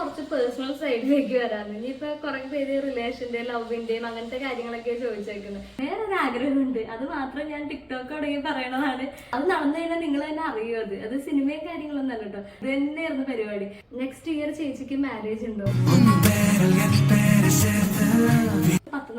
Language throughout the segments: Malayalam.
കുറച്ച് പേഴ്സണൽ സൈഡിലേക്ക് വരാന്ന്. ഇനിയിപ്പൊ കുറെ പേര് റിലേഷന്റെ ലവിന്റെയും അങ്ങനത്തെ കാര്യങ്ങളൊക്കെ ചോദിച്ചേക്കുന്നത്. വേറൊരു ആഗ്രഹമുണ്ട്, അത് മാത്രം ഞാൻ ടിക്ടോക്ക് തുടങ്ങി പറയണതാണ്. അത് നടന്നു കഴിഞ്ഞാൽ നിങ്ങൾ തന്നെ അറിയും. അത് സിനിമയും കാര്യങ്ങളൊന്നും അല്ല കേട്ടോ, ഇത് തന്നെയായിരുന്നു പരിപാടി. നെക്സ്റ്റ് ഇയർ ചേച്ചിക്ക് മാരേജ് ഉണ്ടോ?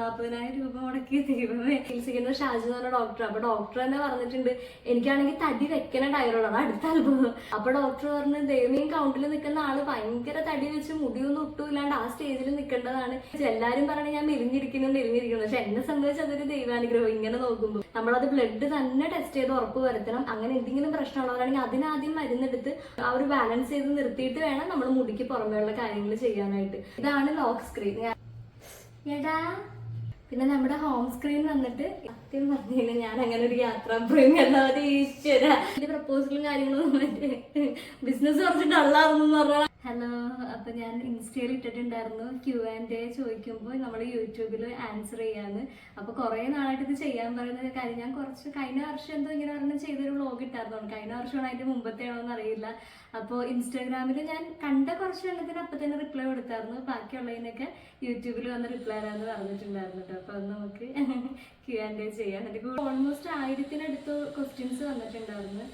40,000 രൂപ മുടക്കി ദൈവമേ. ചികിത്സിക്കുന്ന ഷാജു എന്ന് പറഞ്ഞ ഡോക്ടർ. അപ്പൊ ഡോക്ടർ തന്നെ പറഞ്ഞിട്ടുണ്ട് എനിക്കാണെങ്കിൽ തടി വെക്കണ ടൈറോയിഡാണ്. അടുത്ത അത്ഭുതം. അപ്പൊ ഡോക്ടർ പറഞ്ഞു ദൈവമേയും കൗണ്ടിൽ നിൽക്കുന്ന ആള് ഭയങ്കര തടി വെച്ച് മുടിയൊന്നും ഒട്ടുമില്ലാണ്ട് ആ സ്റ്റേജിൽ നിൽക്കേണ്ടതാണ്. എല്ലാരും പറയണേ ഞാൻ മെലിഞ്ഞിരിക്കുന്നു. പക്ഷെ എന്നെ സംബന്ധിച്ച് അതൊരു ദൈവാനുഗ്രഹം. ഇങ്ങനെ നോക്കുമ്പോൾ നമ്മളത് ബ്ലഡ് തന്നെ ടെസ്റ്റ് ചെയ്ത് ഉറപ്പ് വരുത്തണം. അങ്ങനെ എന്തെങ്കിലും പ്രശ്നമുള്ളവരാണെങ്കിൽ അതിനാദ്യം മരുന്നെടുത്ത് ആ ഒരു ബാലൻസ് ചെയ്ത് നിർത്തിയിട്ട് വേണം നമ്മൾ മുടിക്ക് പുറമേയുള്ള കാര്യങ്ങൾ ചെയ്യാനായിട്ട്. ഇതാണ് ലോക്ക് സ്ക്രീൻ. ഏടാ പിന്നെ നമ്മുടെ ഹോം സ്ക്രീൻ വന്നിട്ട് സത്യം പറഞ്ഞില്ല ഞാൻ അങ്ങനെ ഒരു യാത്രാപ്രേമിയല്ലാതെ ഈശ്വര പ്രപ്പോസലും കാര്യങ്ങളും മറ്റേ ബിസിനസ് കുറച്ച് ഡള്ളാണെന്ന് പറഞ്ഞാൽ. ഹലോ, അപ്പൊ ഞാൻ ഇൻസ്റ്റയിൽ ഇട്ടിട്ടുണ്ടായിരുന്നു Q&A ചോദിക്കുമ്പോൾ നമ്മൾ യൂട്യൂബിൽ ആൻസർ ചെയ്യാന്ന്. അപ്പൊ കുറെ നാളായിട്ട് ഇത് ചെയ്യാൻ പറയുന്ന കാര്യം ഞാൻ കഴിഞ്ഞ വർഷം എന്തോ ഇങ്ങനെ പറഞ്ഞ ചെയ്തൊരു വ്ളോഗ് ഇട്ടായിരുന്നു. കഴിഞ്ഞ വർഷമാണ് അതിന്റെ മുമ്പത്തെ ആണോന്ന് അറിയില്ല. അപ്പോൾ ഇൻസ്റ്റാഗ്രാമിൽ ഞാൻ കണ്ട കുറച്ച് എണ്ണത്തിന് അപ്പൊ തന്നെ റിപ്ലൈ കൊടുത്തായിരുന്നു. ബാക്കിയുള്ളതിനൊക്കെ യൂട്യൂബിൽ വന്ന് റിപ്ലൈ ആരാന്ന് പറഞ്ഞിട്ടുണ്ടായിരുന്നു കേട്ടോ. അപ്പൊ അത് നമുക്ക് Q&A ചെയ്യാൻ. ഓൾമോസ്റ്റ് 1000-നടുത്ത് ക്വസ്റ്റ്യൻസ് വന്നിട്ടുണ്ടായിരുന്നു.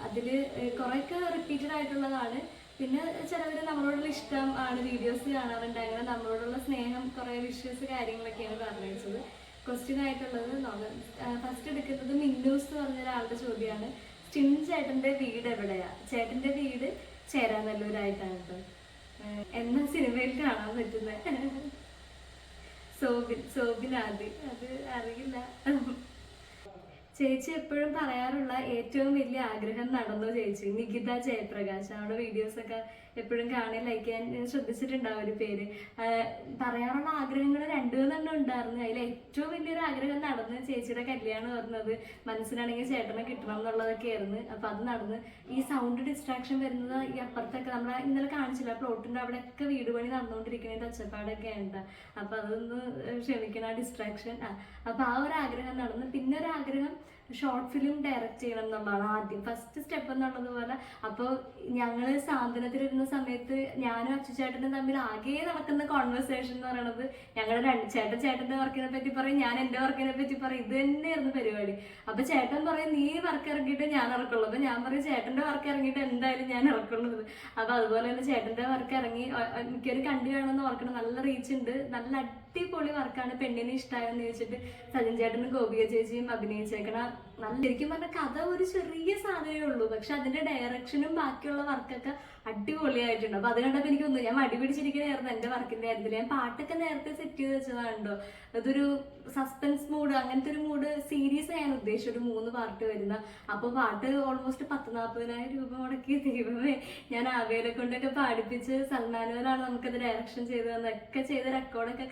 അതില് കുറെയൊക്കെ റിപ്പീറ്റഡ് ആയിട്ടുള്ളതാണ്. പിന്നെ ചിലവര് നമ്മളോടുള്ള ഇഷ്ടം ആണ്, വീഡിയോസ് കാണാറുണ്ട്, അങ്ങനെ നമ്മളോടുള്ള സ്നേഹം, കുറെ വിഷസ് കാര്യങ്ങളൊക്കെയാണ് പറഞ്ഞത്. ക്വസ്റ്റ്യൻ ആയിട്ടുള്ളത് ഫസ്റ്റ് എടുക്കുന്നത് മിന്നൂസ് എന്ന് പറഞ്ഞ ഒരാളുടെ ചോദ്യമാണ്. സ്റ്റിൻ ചേട്ടന്റെ വീട് എവിടെയാ? ചേട്ടന്റെ വീട് ചേരാനല്ലൂരായിട്ടാണ് കേട്ടോ. എന്നാ സിനിമയിൽ കാണാൻ പറ്റുന്നത്? സോബിനാദി. അത് അറിയില്ല. ചേച്ചി എപ്പോഴും പറയാറുള്ള ഏറ്റവും വലിയ ആഗ്രഹം നടന്നു ചേച്ചി? നികിത ജയപ്രകാശ്. നമ്മുടെ വീഡിയോസ് ഒക്കെ എപ്പോഴും കാണാൻ ലൈക്ക് ചെയ്യാൻ ശ്രദ്ധിച്ചിട്ടുണ്ടാവും ഒരു പേര്. പറയാറുള്ള ആഗ്രഹങ്ങൾ 2-3 ഉണ്ടായിരുന്നു. അതിൽ ഏറ്റവും വലിയൊരു ആഗ്രഹം നടന്ന് ചേച്ചിയുടെ കല്യാണം പറഞ്ഞത്. മനസ്സിലാണെങ്കിൽ ചേട്ടനെ കിട്ടണം എന്നുള്ളതൊക്കെ ആയിരുന്നു. അപ്പൊ അത് നടന്ന്. ഈ സൗണ്ട് ഡിസ്ട്രാക്ഷൻ വരുന്നത് ഈ അപ്പുറത്തൊക്കെ നമ്മളെ ഇന്നലെ കാണിച്ചില്ല, പ്ലോട്ടിന്റെ അവിടെയൊക്കെ വീട് പണി നടന്നുകൊണ്ടിരിക്കുന്ന ഒച്ചപ്പാടൊക്കെ ഉണ്ട്. അപ്പൊ അതൊന്ന് ക്ഷമിക്കണം, ആ ഡിസ്ട്രാക്ഷൻ. അപ്പൊ ആ ഒരു ആഗ്രഹം നടന്ന്. പിന്നെ ഒരു ആഗ്രഹം ഷോർട്ട് ഫിലിം ഡയറക്റ്റ് ചെയ്യണം എന്നുള്ളതാണ് ആദ്യം ഫസ്റ്റ് സ്റ്റെപ്പ് എന്നുള്ളതുപോലെ. അപ്പോൾ ഞങ്ങൾ സാന്ത്വനത്തിലിരുന്ന സമയത്ത് ഞാനും അച്ചുചേട്ടനും തമ്മിൽ ആകെ നടക്കുന്ന കോൺവെർസേഷൻ എന്ന് പറയുന്നത് ഞങ്ങളുടെ ചേട്ടന്റെ വർക്കിനെ പറ്റി പറയും, ഞാൻ എന്റെ വർക്കിനെ പറ്റി പറയും. ഇത് തന്നെയായിരുന്നു പരിപാടി. അപ്പൊ ചേട്ടൻ പറയും നീ വർക്ക് ഇറങ്ങിയിട്ട് ഞാൻ ഇറക്കുള്ളൂ. അപ്പൊ ഞാൻ പറയും ചേട്ടന്റെ വർക്ക് ഇറങ്ങിയിട്ട് എന്തായാലും ഞാൻ ഇറക്കുള്ളത്. അപ്പൊ അതുപോലെ തന്നെ ചേട്ടന്റെ വർക്ക് ഇറങ്ങി മിക്കൊരു കണ്ടു കാണുമെന്ന് ഓർക്കണം. നല്ല റീച്ച് ഉണ്ട്, നല്ല അടിപൊളി വർക്കാണ്. പെണ്ണിനെ ഇഷ്ടമായെന്ന് ചോദിച്ചിട്ട് സജിൻ ചേട്ടനും ഗോപിക ചേച്ചിയും അഭിനയിച്ചേക്കണ നല്ല, ശരിക്കും പറഞ്ഞ കഥ ഒരു ചെറിയ സാധനമേ ഉള്ളൂ, പക്ഷെ അതിന്റെ ഡയറക്ഷനും ബാക്കിയുള്ള വർക്കൊക്കെ അടിപൊളിയായിട്ടുണ്ട്. അപ്പൊ അത് കണ്ടപ്പോ എനിക്കൊന്നും ഞാൻ മടി പിടിച്ചിരിക്കണായിരുന്നു എന്റെ വർക്കിന്റെ കാര്യത്തിൽ. ഞാൻ പാട്ടൊക്കെ നേരത്തെ സെറ്റ് ചെയ്ത് വെച്ചതാണല്ലോ. അതൊരു സസ്പെൻസ് മൂഡ്, അങ്ങനത്തെ ഒരു മൂഡ് സീരീസ് ഞാൻ ഉദ്ദേശിച്ചു, ഒരു 3 പാർട്ട് വരുന്ന. അപ്പൊ പാട്ട് ഓൾമോസ്റ്റ് 40,000-40,000 രൂപ മുടക്കി ദൈവമേ. ഞാൻ ആവേലെ കൊണ്ടൊക്കെ പാടിപ്പിച്ച് സൽമാനുവലാണ് നമുക്കത് ഡയറക്ഷൻ ചെയ്ത് തന്നൊക്കെ ചെയ്ത് റെക്കോർഡൊക്കെ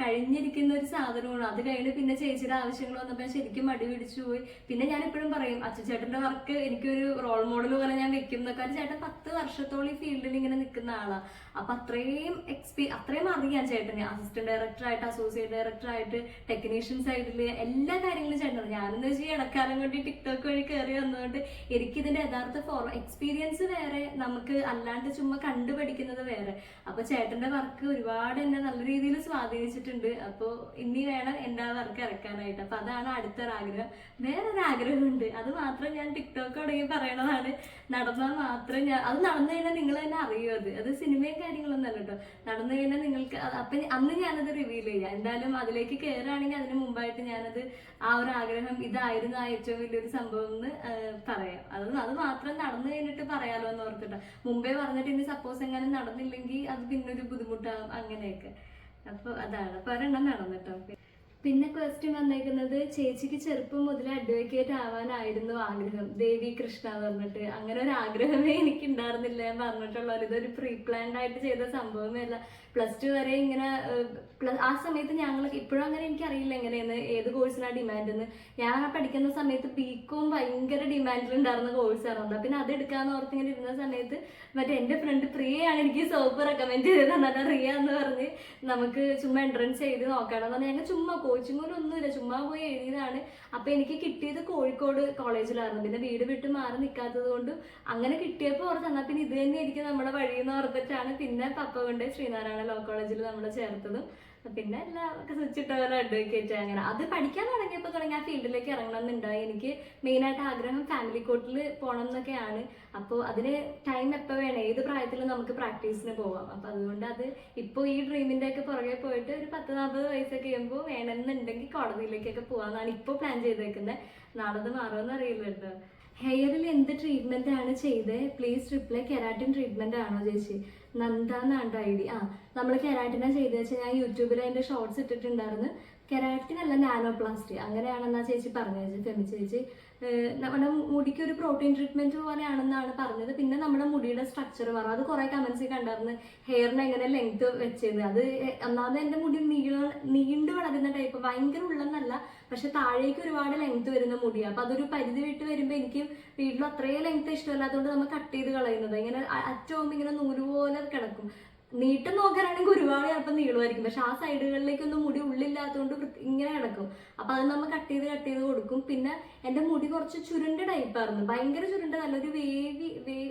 കഴിഞ്ഞിരിക്കുന്ന ഒരു സാധനമാണ്. അത് കഴിഞ്ഞ് പിന്നെ ചേച്ചിയുടെ ആവശ്യങ്ങൾ വന്നപ്പോൾ ശരിക്കും മടി പിടിച്ചു പോയി. പിന്നെ ഞാൻ എപ്പോഴും പറയും അച്ചുചേട്ടന്റെ വർക്ക് എനിക്കൊരു റോൾ മോഡൽ പോലെ ഞാൻ വെക്കുന്നൊക്കെ. ചേട്ടൻ 10 വർഷത്തോളം ഈ ഫീൽഡിൽ ഇങ്ങനെ നിൽക്കുന്ന ആളാണ്. അപ്പൊ അത്രയും അറിയാം ചേട്ടന്. അസിസ്റ്റന്റ് ഡയറക്ടറായിട്ട്, അസോസിയേറ്റ് ഡയറക്ടറായിട്ട്, ടെക്നീഷ്യൻ സൈഡില് എല്ലാ കാര്യങ്ങളും ചേട്ടനാണ്. ഞാനെന്ന് വെച്ചാൽ ഇടക്കാലം കൊണ്ട് ടിക്ടോക്ക് വഴി കയറി വന്നതുകൊണ്ട് എനിക്കിതിന്റെ യഥാർത്ഥ എക്സ്പീരിയൻസ് വേറെ, നമുക്ക് അല്ലാണ്ട് ചുമ്മാ കണ്ടുപഠിക്കുന്നത് വേറെ. അപ്പൊ ചേട്ടന്റെ വർക്ക് ഒരുപാട് എന്നെ നല്ല രീതിയിൽ സ്വാധീനിച്ചിട്ടുണ്ട്. അപ്പൊ ഇനി വേണം എന്റെ ആ വർക്ക് ഇറക്കാനായിട്ട്. അപ്പൊ അതാണ് അടുത്തൊരാഗ്രഹം. വേറൊരു ആഗ്രഹമുണ്ട്, അത് മാത്രം ഞാൻ ടിക്ടോക്ക് തുടങ്ങി പറയണതാണ്. നടന്നാൽ മാത്രം അത് നടന്നു കഴിഞ്ഞാൽ നിങ്ങൾ തന്നെ അറിയും. അത് സിനിമയും കാര്യങ്ങളൊന്നും അല്ല കേട്ടോ. നടന്നു കഴിഞ്ഞാൽ നിങ്ങൾക്ക് അപ്പൊ അന്ന് ഞാനത് റിവീൽ ചെയ്യാം. എന്തായാലും അതിലേക്ക് കയറുകയാണെങ്കിൽ അതിന് മുമ്പായിട്ട് ഞാനത് ആ ഒരു ആഗ്രഹം ഇതായിരുന്നു ആ ഏറ്റവും വലിയൊരു സംഭവം എന്ന് പറയാം. അത് മാത്രം നടന്നു കഴിഞ്ഞിട്ട് പറയാലോ എന്ന് ഓർത്തിട്ടാ. മുമ്പേ പറഞ്ഞിട്ട് ഇനി സപ്പോസ് എങ്ങനെ നടന്നില്ലെങ്കിൽ അത് പിന്നൊരു ബുദ്ധിമുട്ടാകും, അങ്ങനെയൊക്കെ. അപ്പൊ അതാണ്. അപ്പൊ ഒരെണ്ണം നടന്നിട്ടോ. പിന്നെ ക്വസ്റ്റ്യൻ വന്നേക്കുന്നത് ചേച്ചിക്ക് ചെറുപ്പം മുതൽ അഡ്വക്കേറ്റ് ആവാനായിരുന്നു ആഗ്രഹം. ദേവി കൃഷ്ണ പറഞ്ഞിട്ട്. അങ്ങനെ ഒരു ആഗ്രഹമേ എനിക്ക് ഉണ്ടായിരുന്നില്ല. ഞാൻ പറഞ്ഞിട്ടുള്ളത് ഇതൊരു പ്രീ പ്ലാൻഡ് ആയിട്ട് ചെയ്ത സംഭവമേ അല്ല. +2 വരെ ഇങ്ങനെ ആ സമയത്ത് ഞങ്ങൾ ഇപ്പോഴും അങ്ങനെ എനിക്കറിയില്ല എങ്ങനെയെന്ന്, ഏത് കോഴ്സിനാണ് ഡിമാൻഡ് എന്ന്. ഞാൻ പഠിക്കുന്ന സമയത്ത് ബികോം ഭയങ്കര ഡിമാൻഡിലുണ്ടായിരുന്ന കോഴ്സായിരുന്നു. പിന്നെ അത് എടുക്കാന്ന് ഓർത്ത് ഇങ്ങനെ ഇരുന്ന സമയത്ത് മറ്റേ എന്റെ ഫ്രണ്ട് പ്രിയയാണ് എനിക്ക് സോപ്പ് റെക്കമെൻഡ് ചെയ്തത്. റിയ എന്ന് പറഞ്ഞ് നമുക്ക് ചുമ്മാ എൻട്രൻസ് ചെയ്ത് നോക്കണം എന്ന് പറഞ്ഞാൽ ഞങ്ങൾ ചുമ്മാ കോച്ചിങ് പോലും ഒന്നുമില്ല, ചുമ്മാ പോയി എഴുതിയതാണ്. അപ്പൊ എനിക്ക് കിട്ടിയത് കോഴിക്കോട് കോളേജിലായിരുന്നു. പിന്നെ വീട് വിട്ട് മാറി നിൽക്കാത്തത് കൊണ്ടും അങ്ങനെ കിട്ടിയപ്പോൾ ഓർത്ത് എന്നാൽ പിന്നെ ഇത് തന്നെ ആയിരിക്കും നമ്മുടെ വഴിയെന്ന് ഓർത്തിട്ടാണ് പിന്നെ പപ്പ കൊണ്ട് ശ്രീനാരായണ ലോ കോളേജിൽ നമ്മൾ ചേർത്തതും. പിന്നെ എല്ലാം സ്വിച്ച് ഇട്ട പോലെ അഡ്വക്കേറ്റ് അങ്ങനെ അത് പഠിക്കാൻ തുടങ്ങിയപ്പോൾ തുടങ്ങി ആ ഫീൽഡിലേക്ക് ഇറങ്ങണം എന്നുണ്ടായി. എനിക്ക് മെയിനായിട്ട് ആഗ്രഹം ഫാമിലി കോർട്ടിൽ പോകണം എന്നൊക്കെയാണ്. അപ്പോൾ അതിന് ടൈം എപ്പോൾ വേണം, ഏത് പ്രായത്തിലും നമുക്ക് പ്രാക്ടീസിന് പോവാം. അപ്പം അതുകൊണ്ട് അത് ഇപ്പോൾ ഈ ഡ്രീമിൻ്റെ ഒക്കെ പുറകെ പോയിട്ട് ഒരു 10-40 വയസ്സൊക്കെ ചെയ്യുമ്പോൾ വേണമെന്നുണ്ടെങ്കിൽ കോടതിയിലേക്കൊക്കെ പോകാമെന്നാണ് ഇപ്പോൾ പ്ലാൻ ചെയ്തേക്കുന്നത്. നാളത് മാറുമെന്ന് അറിയില്ല കേട്ടോ. ഹെയറിൽ എന്ത് ട്രീറ്റ്മെന്റ് ആണ് ചെയ്തത്? Please reply. കെരാറ്റിൻ ട്രീറ്റ്മെന്റ് ആണോ ചേച്ചി? നന്ദ എന്നാണ് ഐഡി. നമ്മൾ കെരാറ്റിനാ ചെയ്തത് വെച്ചാൽ ഞാൻ യൂട്യൂബിൽ അതിന്റെ ഷോർട്സ് ഇട്ടിട്ടുണ്ടായിരുന്നു. കെരാറ്റിൻ അല്ല, നാനോപ്ലാസ്റ്റി അങ്ങനെയാണെന്നാ ചേച്ചി പറഞ്ഞത്, ഫെമി ചേച്ചി. നമ്മുടെ മുടിക്ക് ഒരു പ്രോട്ടീൻ ട്രീറ്റ്മെന്റ് പോലെയാണെന്നാണ് പറഞ്ഞത്. പിന്നെ നമ്മുടെ മുടിയുടെ സ്ട്രക്ചർ മാറും. അത് കുറെ കമന്റ്സ് കണ്ടായിരുന്നു, ഹെയറിന് എങ്ങനെ ലെങ്ത് വെച്ചത്. അത് ഒന്നാമത് എൻ്റെ മുടി നീണ്ടു വളരുന്ന ടൈപ്പ്, ഭയങ്കര ഉള്ളെന്നല്ല, പക്ഷെ താഴേക്ക് ഒരുപാട് ലെങ്ത് വരുന്ന മുടിയാണ്. അപ്പൊ അതൊരു പരിധി വിട്ട് വരുമ്പോൾ എനിക്ക് വീട്ടിലും അത്രയും ലെങ്ത് ഇഷ്ടമല്ല. അതുകൊണ്ട് നമ്മൾ കട്ട് ചെയ്ത് കളയുന്നത്. ഇങ്ങനെ അറ്റവും ഇങ്ങനെ നൂല് പോലെ കിടക്കും. നീട്ടം നോക്കാനാണെങ്കിൽ ഒരുപാട് ചിലപ്പോൾ നീളമായിരിക്കും, പക്ഷെ ആ സൈഡുകളിലേക്കൊന്നും മുടി ഉള്ളില്ലാത്തതുകൊണ്ട് ഇങ്ങനെ കിടക്കും. അപ്പൊ അത് നമ്മൾ കട്ട് ചെയ്ത് കൊടുക്കും. പിന്നെ എൻ്റെ മുടി കുറച്ച് ചുരുണ്ട ടൈപ്പായിരുന്നു, ഭയങ്കര ചുരുണ്ട, നല്ലൊരു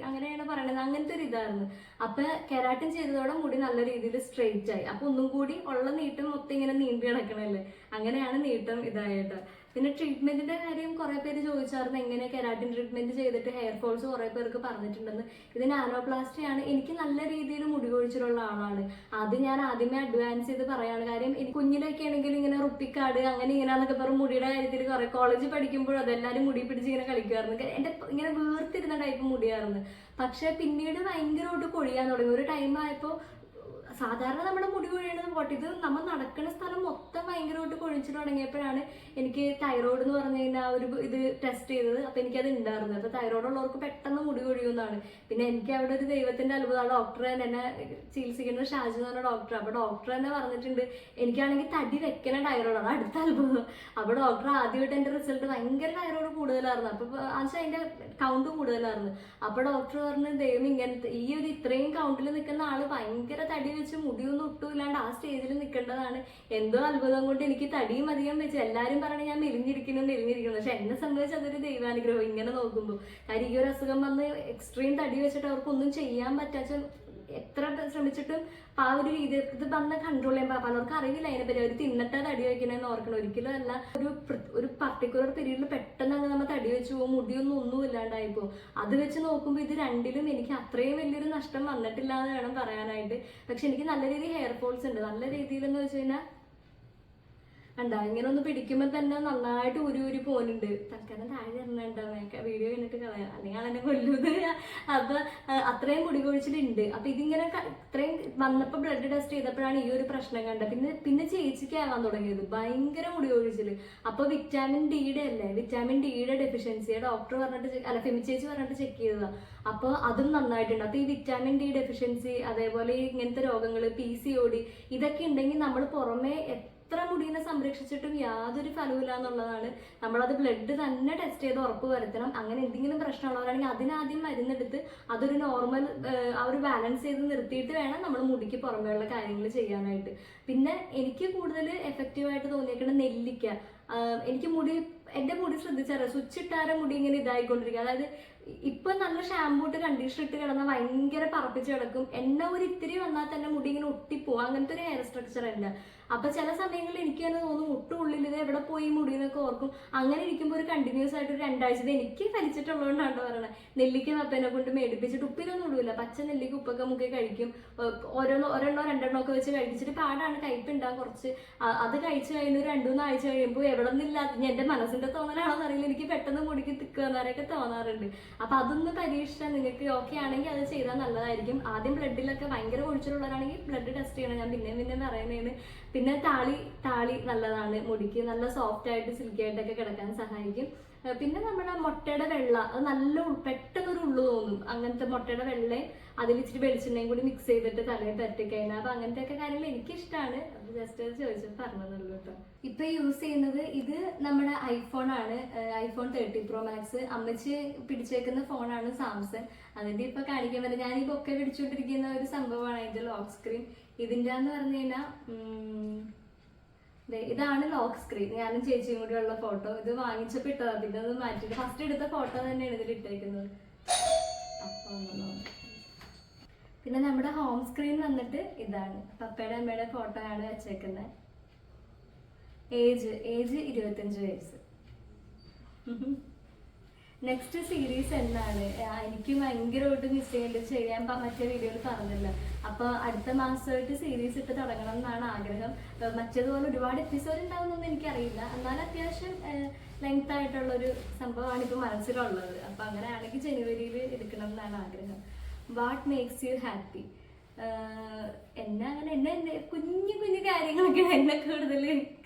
അങ്ങനെയാണ് പറയണത്, അങ്ങനത്തെ ഒരു ഇതായിരുന്നു. അപ്പൊ കെരാറ്റിൻ ചെയ്തതോടെ മുടി നല്ല രീതിയിൽ സ്ട്രെയിറ്റ് ആയി. അപ്പൊ ഒന്നും കൂടി ഉള്ള നീട്ടം മൊത്തം ഇങ്ങനെ നീണ്ടു കിടക്കണല്ലേ, അങ്ങനെയാണ് നീട്ടം ഇതായിട്ട്. പിന്നെ ട്രീറ്റ്മെന്റിന്റെ കാര്യം കുറെ പേര് ചോദിച്ചായിരുന്നു, എങ്ങനെ കെരാറ്റിൻ ട്രീറ്റ്മെന്റ് ചെയ്തിട്ട് ഹെയർ ഫോൾസ് കുറെ പേർക്ക് പറഞ്ഞിട്ടുണ്ടെന്ന്. ഇത് നാനോപ്ലാസ്റ്റി ആണ്. എനിക്ക് നല്ല രീതിയിൽ മുടി കൊഴിച്ചിലുള്ള ആളാണ്. അത് ഞാൻ ആദ്യമേ അഡ്വാൻസ് ചെയ്ത് പറയാണ്. കാര്യം എനിക്ക് കുഞ്ഞിലൊക്കെ ആണെങ്കിൽ ഇങ്ങനെ റുപ്പിക്കാട് അങ്ങനെ ഇങ്ങനെയാന്നൊക്കെ പറഞ്ഞ് മുടിയുടെ കാര്യത്തിൽ കുറെ കോളേജിൽ പഠിക്കുമ്പോഴും അതെല്ലാവരും മുടി പിടിച്ച് ഇങ്ങനെ കളിക്കുമായിരുന്നു. എന്റെ ഇങ്ങനെ വീർത്തിരുന്ന ടൈപ്പ് മുടിയായിരുന്നു. പക്ഷെ പിന്നീട് ഭയങ്കരമായിട്ട് കൊഴിയാൻ തുടങ്ങി. ഒരു ടൈം ആയപ്പോൾ സാധാരണ നമ്മുടെ മുടി കൊഴിയണത് പോട്ടെ, ഇത് നമ്മൾ നടക്കുന്ന സ്ഥലം മൊത്തം ഭയങ്കരമായിട്ട് കൊഴിച്ചു തുടങ്ങിയപ്പോഴാണ് എനിക്ക് തൈറോയ്ഡ് എന്ന് പറഞ്ഞു കഴിഞ്ഞാൽ ഒരു ഇത് ടെസ്റ്റ് ചെയ്തത്. അപ്പൊ എനിക്കത് ഉണ്ടായിരുന്നു. അപ്പൊ തൈറോയ്ഡ് ഉള്ളവർക്ക് പെട്ടെന്ന് മുടി കൊഴിയുന്നതാണ്. പിന്നെ എനിക്ക് അവിടെ ഒരു ദൈവത്തിന്റെ അത്ഭുതം, ഡോക്ടർ എന്നെ ചികിത്സിക്കുന്നത് ഷാജി എന്ന് പറഞ്ഞ ഡോക്ടർ. അപ്പൊ ഡോക്ടർ തന്നെ പറഞ്ഞിട്ടുണ്ട് എനിക്കാണെങ്കിൽ തടി വെക്കണ തൈറോയ്ഡ് ആണ്, അടുത്ത അത്ഭുതം. അപ്പൊ ഡോക്ടർ ആദ്യമായിട്ട് എന്റെ റിസൾട്ട് ഭയങ്കര തൈറോയ്ഡ് കൂടുതലായിരുന്നു. അപ്പൊ അതിന്റെ കൗണ്ട് കൂടുതലായിരുന്നു. അപ്പൊ ഡോക്ടർ പറഞ്ഞു, ദൈവം ഇങ്ങനത്തെ ഈ ഒരു ഇത്രയും കൗണ്ടിൽ നിൽക്കുന്ന ആള് ഭയങ്കര തടി വെച്ച് മുടിയൊന്നും ഒട്ടുമില്ലാണ്ട് ആ സ്റ്റേജിൽ നിൽക്കേണ്ടതാണ്. എന്തോ അത്ഭുതം കൊണ്ട് എനിക്ക് തടിയും അധികം വെച്ച്. എല്ലാരും പറഞ്ഞ് ഞാൻ മെലിഞ്ഞിരിക്കുന്നു. പക്ഷെ എന്നെ സംബന്ധിച്ച് അതൊരു ദൈവാനുഗ്രഹം ഇങ്ങനെ നോക്കുമ്പോൾ. കാര്യം ഈ ഒരു അസുഖം വന്ന് എക്സ്ട്രീം തടി വെച്ചിട്ട് അവർക്കൊന്നും ചെയ്യാൻ പറ്റാച്ച, എത്ര ശ്രമിച്ചിട്ടും ആ ഒരു രീതി ഇത് വന്ന് കൺട്രോൾ ചെയ്യാൻ പലർക്കും അറിയില്ല അതിനെപ്പറ്റി. അവർ തിന്നിട്ടാ തടി വയ്ക്കണമെന്ന് ഓർക്കണം. ഒരിക്കലും അല്ല, ഒരു പർട്ടിക്കുലർ പീരീഡിൽ പെട്ടെന്ന് അങ്ങ് നമ്മൾ തടി വെച്ച് പോകും, ഒന്നും ഇല്ലാണ്ടായിപ്പോ. അത് വെച്ച് നോക്കുമ്പോൾ ഇത് രണ്ടിലും എനിക്ക് അത്രയും വലിയൊരു നഷ്ടം വന്നിട്ടില്ല എന്ന് വേണം പറയാനായിട്ട്. പക്ഷെ എനിക്ക് നല്ല രീതിയിൽ ഹെയർ ഫോൾസ് ഉണ്ട്. നല്ല രീതിയിൽ എന്ന് വെച്ച് കഴിഞ്ഞാൽ കണ്ടാ ഇങ്ങനെ ഒന്ന് പിടിക്കുമ്പോൾ തന്നെ നന്നായിട്ട് ഊരി പോകുന്നുണ്ട്. തൽക്കാലം താഴെ ഇറങ്ങണ്ടാ, വീഡിയോ കണ്ടിട്ട് കളയാം, അല്ലെങ്കിൽ അതെന്നെ കൊല്ലുന്നത്. അപ്പൊ അത്രയും മുടി കൊഴിച്ചിലുണ്ട്. അപ്പൊ ഇതിങ്ങനെ ഇത്രയും വന്നപ്പോൾ ബ്ലഡ് ടെസ്റ്റ് ചെയ്തപ്പോഴാണ് ഈ ഒരു പ്രശ്നം കണ്ടത്. പിന്നെ ചേച്ചിക്ക് ആവാൻ തുടങ്ങിയത് ഭയങ്കര മുടി കൊഴിച്ചില്. അപ്പൊ വിറ്റാമിൻ ഡിയുടെ ഡെഫിഷ്യൻസിയെ ഡോക്ടർ പറഞ്ഞിട്ട് അല്ല ഫെമി ചേച്ചി പറഞ്ഞിട്ട് ചെക്ക് ചെയ്തതാ. അപ്പോൾ അതും നന്നായിട്ടുണ്ട്. അപ്പൊ ഈ വിറ്റാമിൻ ഡി ഡെഫിഷ്യൻസി, അതേപോലെ ഇങ്ങനത്തെ രോഗങ്ങൾ, PCOD ഇതൊക്കെ ഉണ്ടെങ്കിൽ നമ്മൾ പുറമെ എത്ര മുടീനെ സംരക്ഷിച്ചിട്ടും യാതൊരു ഫലമില്ല എന്നുള്ളതാണ്. നമ്മളത് ബ്ലഡ് തന്നെ ടെസ്റ്റ് ചെയ്ത് ഉറപ്പ് വരുത്തണം. അങ്ങനെ എന്തെങ്കിലും പ്രശ്നമുള്ളവരാണെങ്കിൽ അതിനാദ്യം മരുന്നെടുത്ത് അതൊരു നോർമൽ ആ ഒരു ബാലൻസ് ചെയ്ത് നിർത്തിയിട്ട് വേണം നമ്മൾ മുടിക്ക് പുറമേയുള്ള കാര്യങ്ങൾ ചെയ്യാനായിട്ട്. പിന്നെ എനിക്ക് കൂടുതൽ എഫക്റ്റീവായിട്ട് തോന്നിയേക്കുന്നത് നെല്ലിക്ക. എനിക്ക് എന്റെ മുടി ശ്രദ്ധിച്ചറിയാം, സ്വിച്ച് ഇട്ടാരെ മുടി ഇങ്ങനെ ഇതായിക്കൊണ്ടിരിക്കുക. അതായത് ഇപ്പൊ നല്ല ഷാമ്പൂ ഇട്ട് കണ്ടീഷണർ ഇട്ട് കിടന്നാൽ ഭയങ്കര പറപ്പിച്ച് കിടക്കും. എണ്ണ ഒരു ഇത്തിരി വന്നാൽ തന്നെ മുടി ഇങ്ങനെ ഒട്ടിപ്പോവും. അങ്ങനത്തെ ഒരു ഹെയർ സ്ട്രക്ചർ ഉണ്ട്. അപ്പൊ ചില സമയങ്ങളിൽ എനിക്ക് തന്നെ തോന്നും ഒട്ടും ഉള്ളിൽ ഇത് എവിടെ പോയി മുടി എന്നൊക്കെ ഓർക്കും. അങ്ങനെ ഇരിക്കുമ്പോൾ ഒരു കണ്ടിന്യൂസ് ആയിട്ട് ഒരു 2 ആഴ്ച എനിക്ക് ഫലിച്ചിട്ടുള്ളതുകൊണ്ടാണ് പറയണത്. നെല്ലിക്ക പപ്പേനെ കൊണ്ട് മേടിപ്പിച്ചിട്ട് ഉപ്പിലൊന്നും ഇടൂല, പച്ച നെല്ലിക്ക ഉപ്പൊക്കെ മുക്കി കഴിക്കും. ഒരെണ്ണോ 2 ഒക്കെ വെച്ച് കഴിച്ചിട്ട് പാടാണ്, കയ്പുണ്ടാകും കുറച്ച്. അത് കഴിച്ചു കഴിഞ്ഞ് 2-3 ആഴ്ച കഴിയുമ്പോൾ എവിടെ നിന്നില്ലാത്ത എന്റെ മനസ്സിന്റെ തോന്നലാണോ എന്നറിയില്ല, എനിക്ക് പെട്ടെന്ന് മുടിക്ക് തിക്കുവന്നാരൊക്കെ തോന്നാറുണ്ട്. അപ്പൊ അതൊന്ന് പരീക്ഷിച്ചാൽ നിങ്ങൾക്ക് ഓക്കെ ആണെങ്കിൽ അത് ചെയ്താൽ നല്ലതായിരിക്കും. ആദ്യം ബ്ലഡിലൊക്കെ ഭയങ്കര ഒഴിച്ചിലുള്ളവരാണെങ്കിൽ ബ്ലഡ് ടെസ്റ്റ് ചെയ്യണം. ഞാൻ പിന്നെ പറയുന്നതാണ്. പിന്നെ താളി നല്ലതാണ്, മുടിക്ക് നല്ല സോഫ്റ്റ് ആയിട്ട് സിൽക്കി ആയിട്ടൊക്കെ കിടക്കാൻ സഹായിക്കും. പിന്നെ നമ്മുടെ മുട്ടയുടെ വെള്ള, അത് നല്ല പെട്ടെന്നൊരു ഉള്ളു തോന്നും. അങ്ങനത്തെ മുട്ടയുടെ വെള്ളയും അതിൽ ഇച്ചിരി വെളിച്ചെണ്ണയും കൂടി മിക്സ് ചെയ്തിട്ട് തലയിൽ പരട്ടിക്കഴിഞ്ഞാൽ അപ്പൊ അങ്ങനത്തെ ഒക്കെ കാര്യങ്ങൾ എനിക്കിഷ്ടമാണ്. അപ്പൊ ജസ്റ്റ് അത് ചോദിച്ചപ്പോൾ പറഞ്ഞതുള്ളൂ കേട്ടോ. ഇപ്പൊ യൂസ് ചെയ്യുന്നത് ഇത് നമ്മുടെ iPhone ആണ്, iPhone 30 Pro Max. അമ്മച്ചി പിടിച്ചേക്കുന്ന ഫോണാണ് സാംസങ്. അതിന്റെ ഇപ്പൊ കാണിക്കാൻ പറ്റില്ല. ഞാൻ ഈ ബൊക്കെ പിടിച്ചുകൊണ്ടിരിക്കുന്ന ഒരു സംഭവമാണ് ഇതിന്റെ ലോക്ക് സ്ക്രീൻ. ഇതിന്റെ എന്ന് പറഞ്ഞു കഴിഞ്ഞാൽ ഇതാണ് ലോക്ക് സ്ക്രീൻ, ഞാനും ചേച്ചിയും കൂടി ഉള്ള ഫോട്ടോ. ഇത് വാങ്ങിച്ചപ്പോൾ ഇട്ടതാ, പിന്നെ അത് മാറ്റിയിട്ട് ഫസ്റ്റ് എടുത്ത ഫോട്ടോ തന്നെയാണ് ഇതിൽ ഇട്ടേക്കുന്നത്. പിന്നെ നമ്മുടെ ഹോം സ്ക്രീൻ വന്നിട്ട് ഇതാണ്, പപ്പയുടെ അമ്മയുടെ ഫോട്ടോ ആണ് വെച്ചേക്കുന്നത്. ഏജ് 25 വയസ്സ്. നെക്സ്റ്റ് സീരീസ് എന്താണ്, എനിക്ക് ഭയങ്കരമായിട്ട് മിസ് ചെയ്യേണ്ടത്, ചെയ്യാൻ മറ്റേ വീഡിയോയിൽ പറഞ്ഞില്ല. അപ്പൊ അടുത്ത മാസമായിട്ട് സീരീസ് ഇട്ട് തുടങ്ങണം എന്നാണ് ആഗ്രഹം. മറ്റേതുപോലെ ഒരുപാട് എപ്പിസോഡ് ഉണ്ടാവുന്നൊന്നും എനിക്കറിയില്ല, എന്നാലും അത്യാവശ്യം ലെങ്ത് ആയിട്ടുള്ളൊരു സംഭവമാണ് ഇപ്പൊ മനസ്സിലുള്ളത്. അപ്പൊ അങ്ങനെയാണെങ്കിൽ ജനുവരിയിൽ എടുക്കണം എന്നാണ് ആഗ്രഹം. What makes you happy? എന്നെ കുഞ്ഞു കുഞ്ഞു കാര്യങ്ങളൊക്കെയാണ് എന്നെ കൂടുതൽ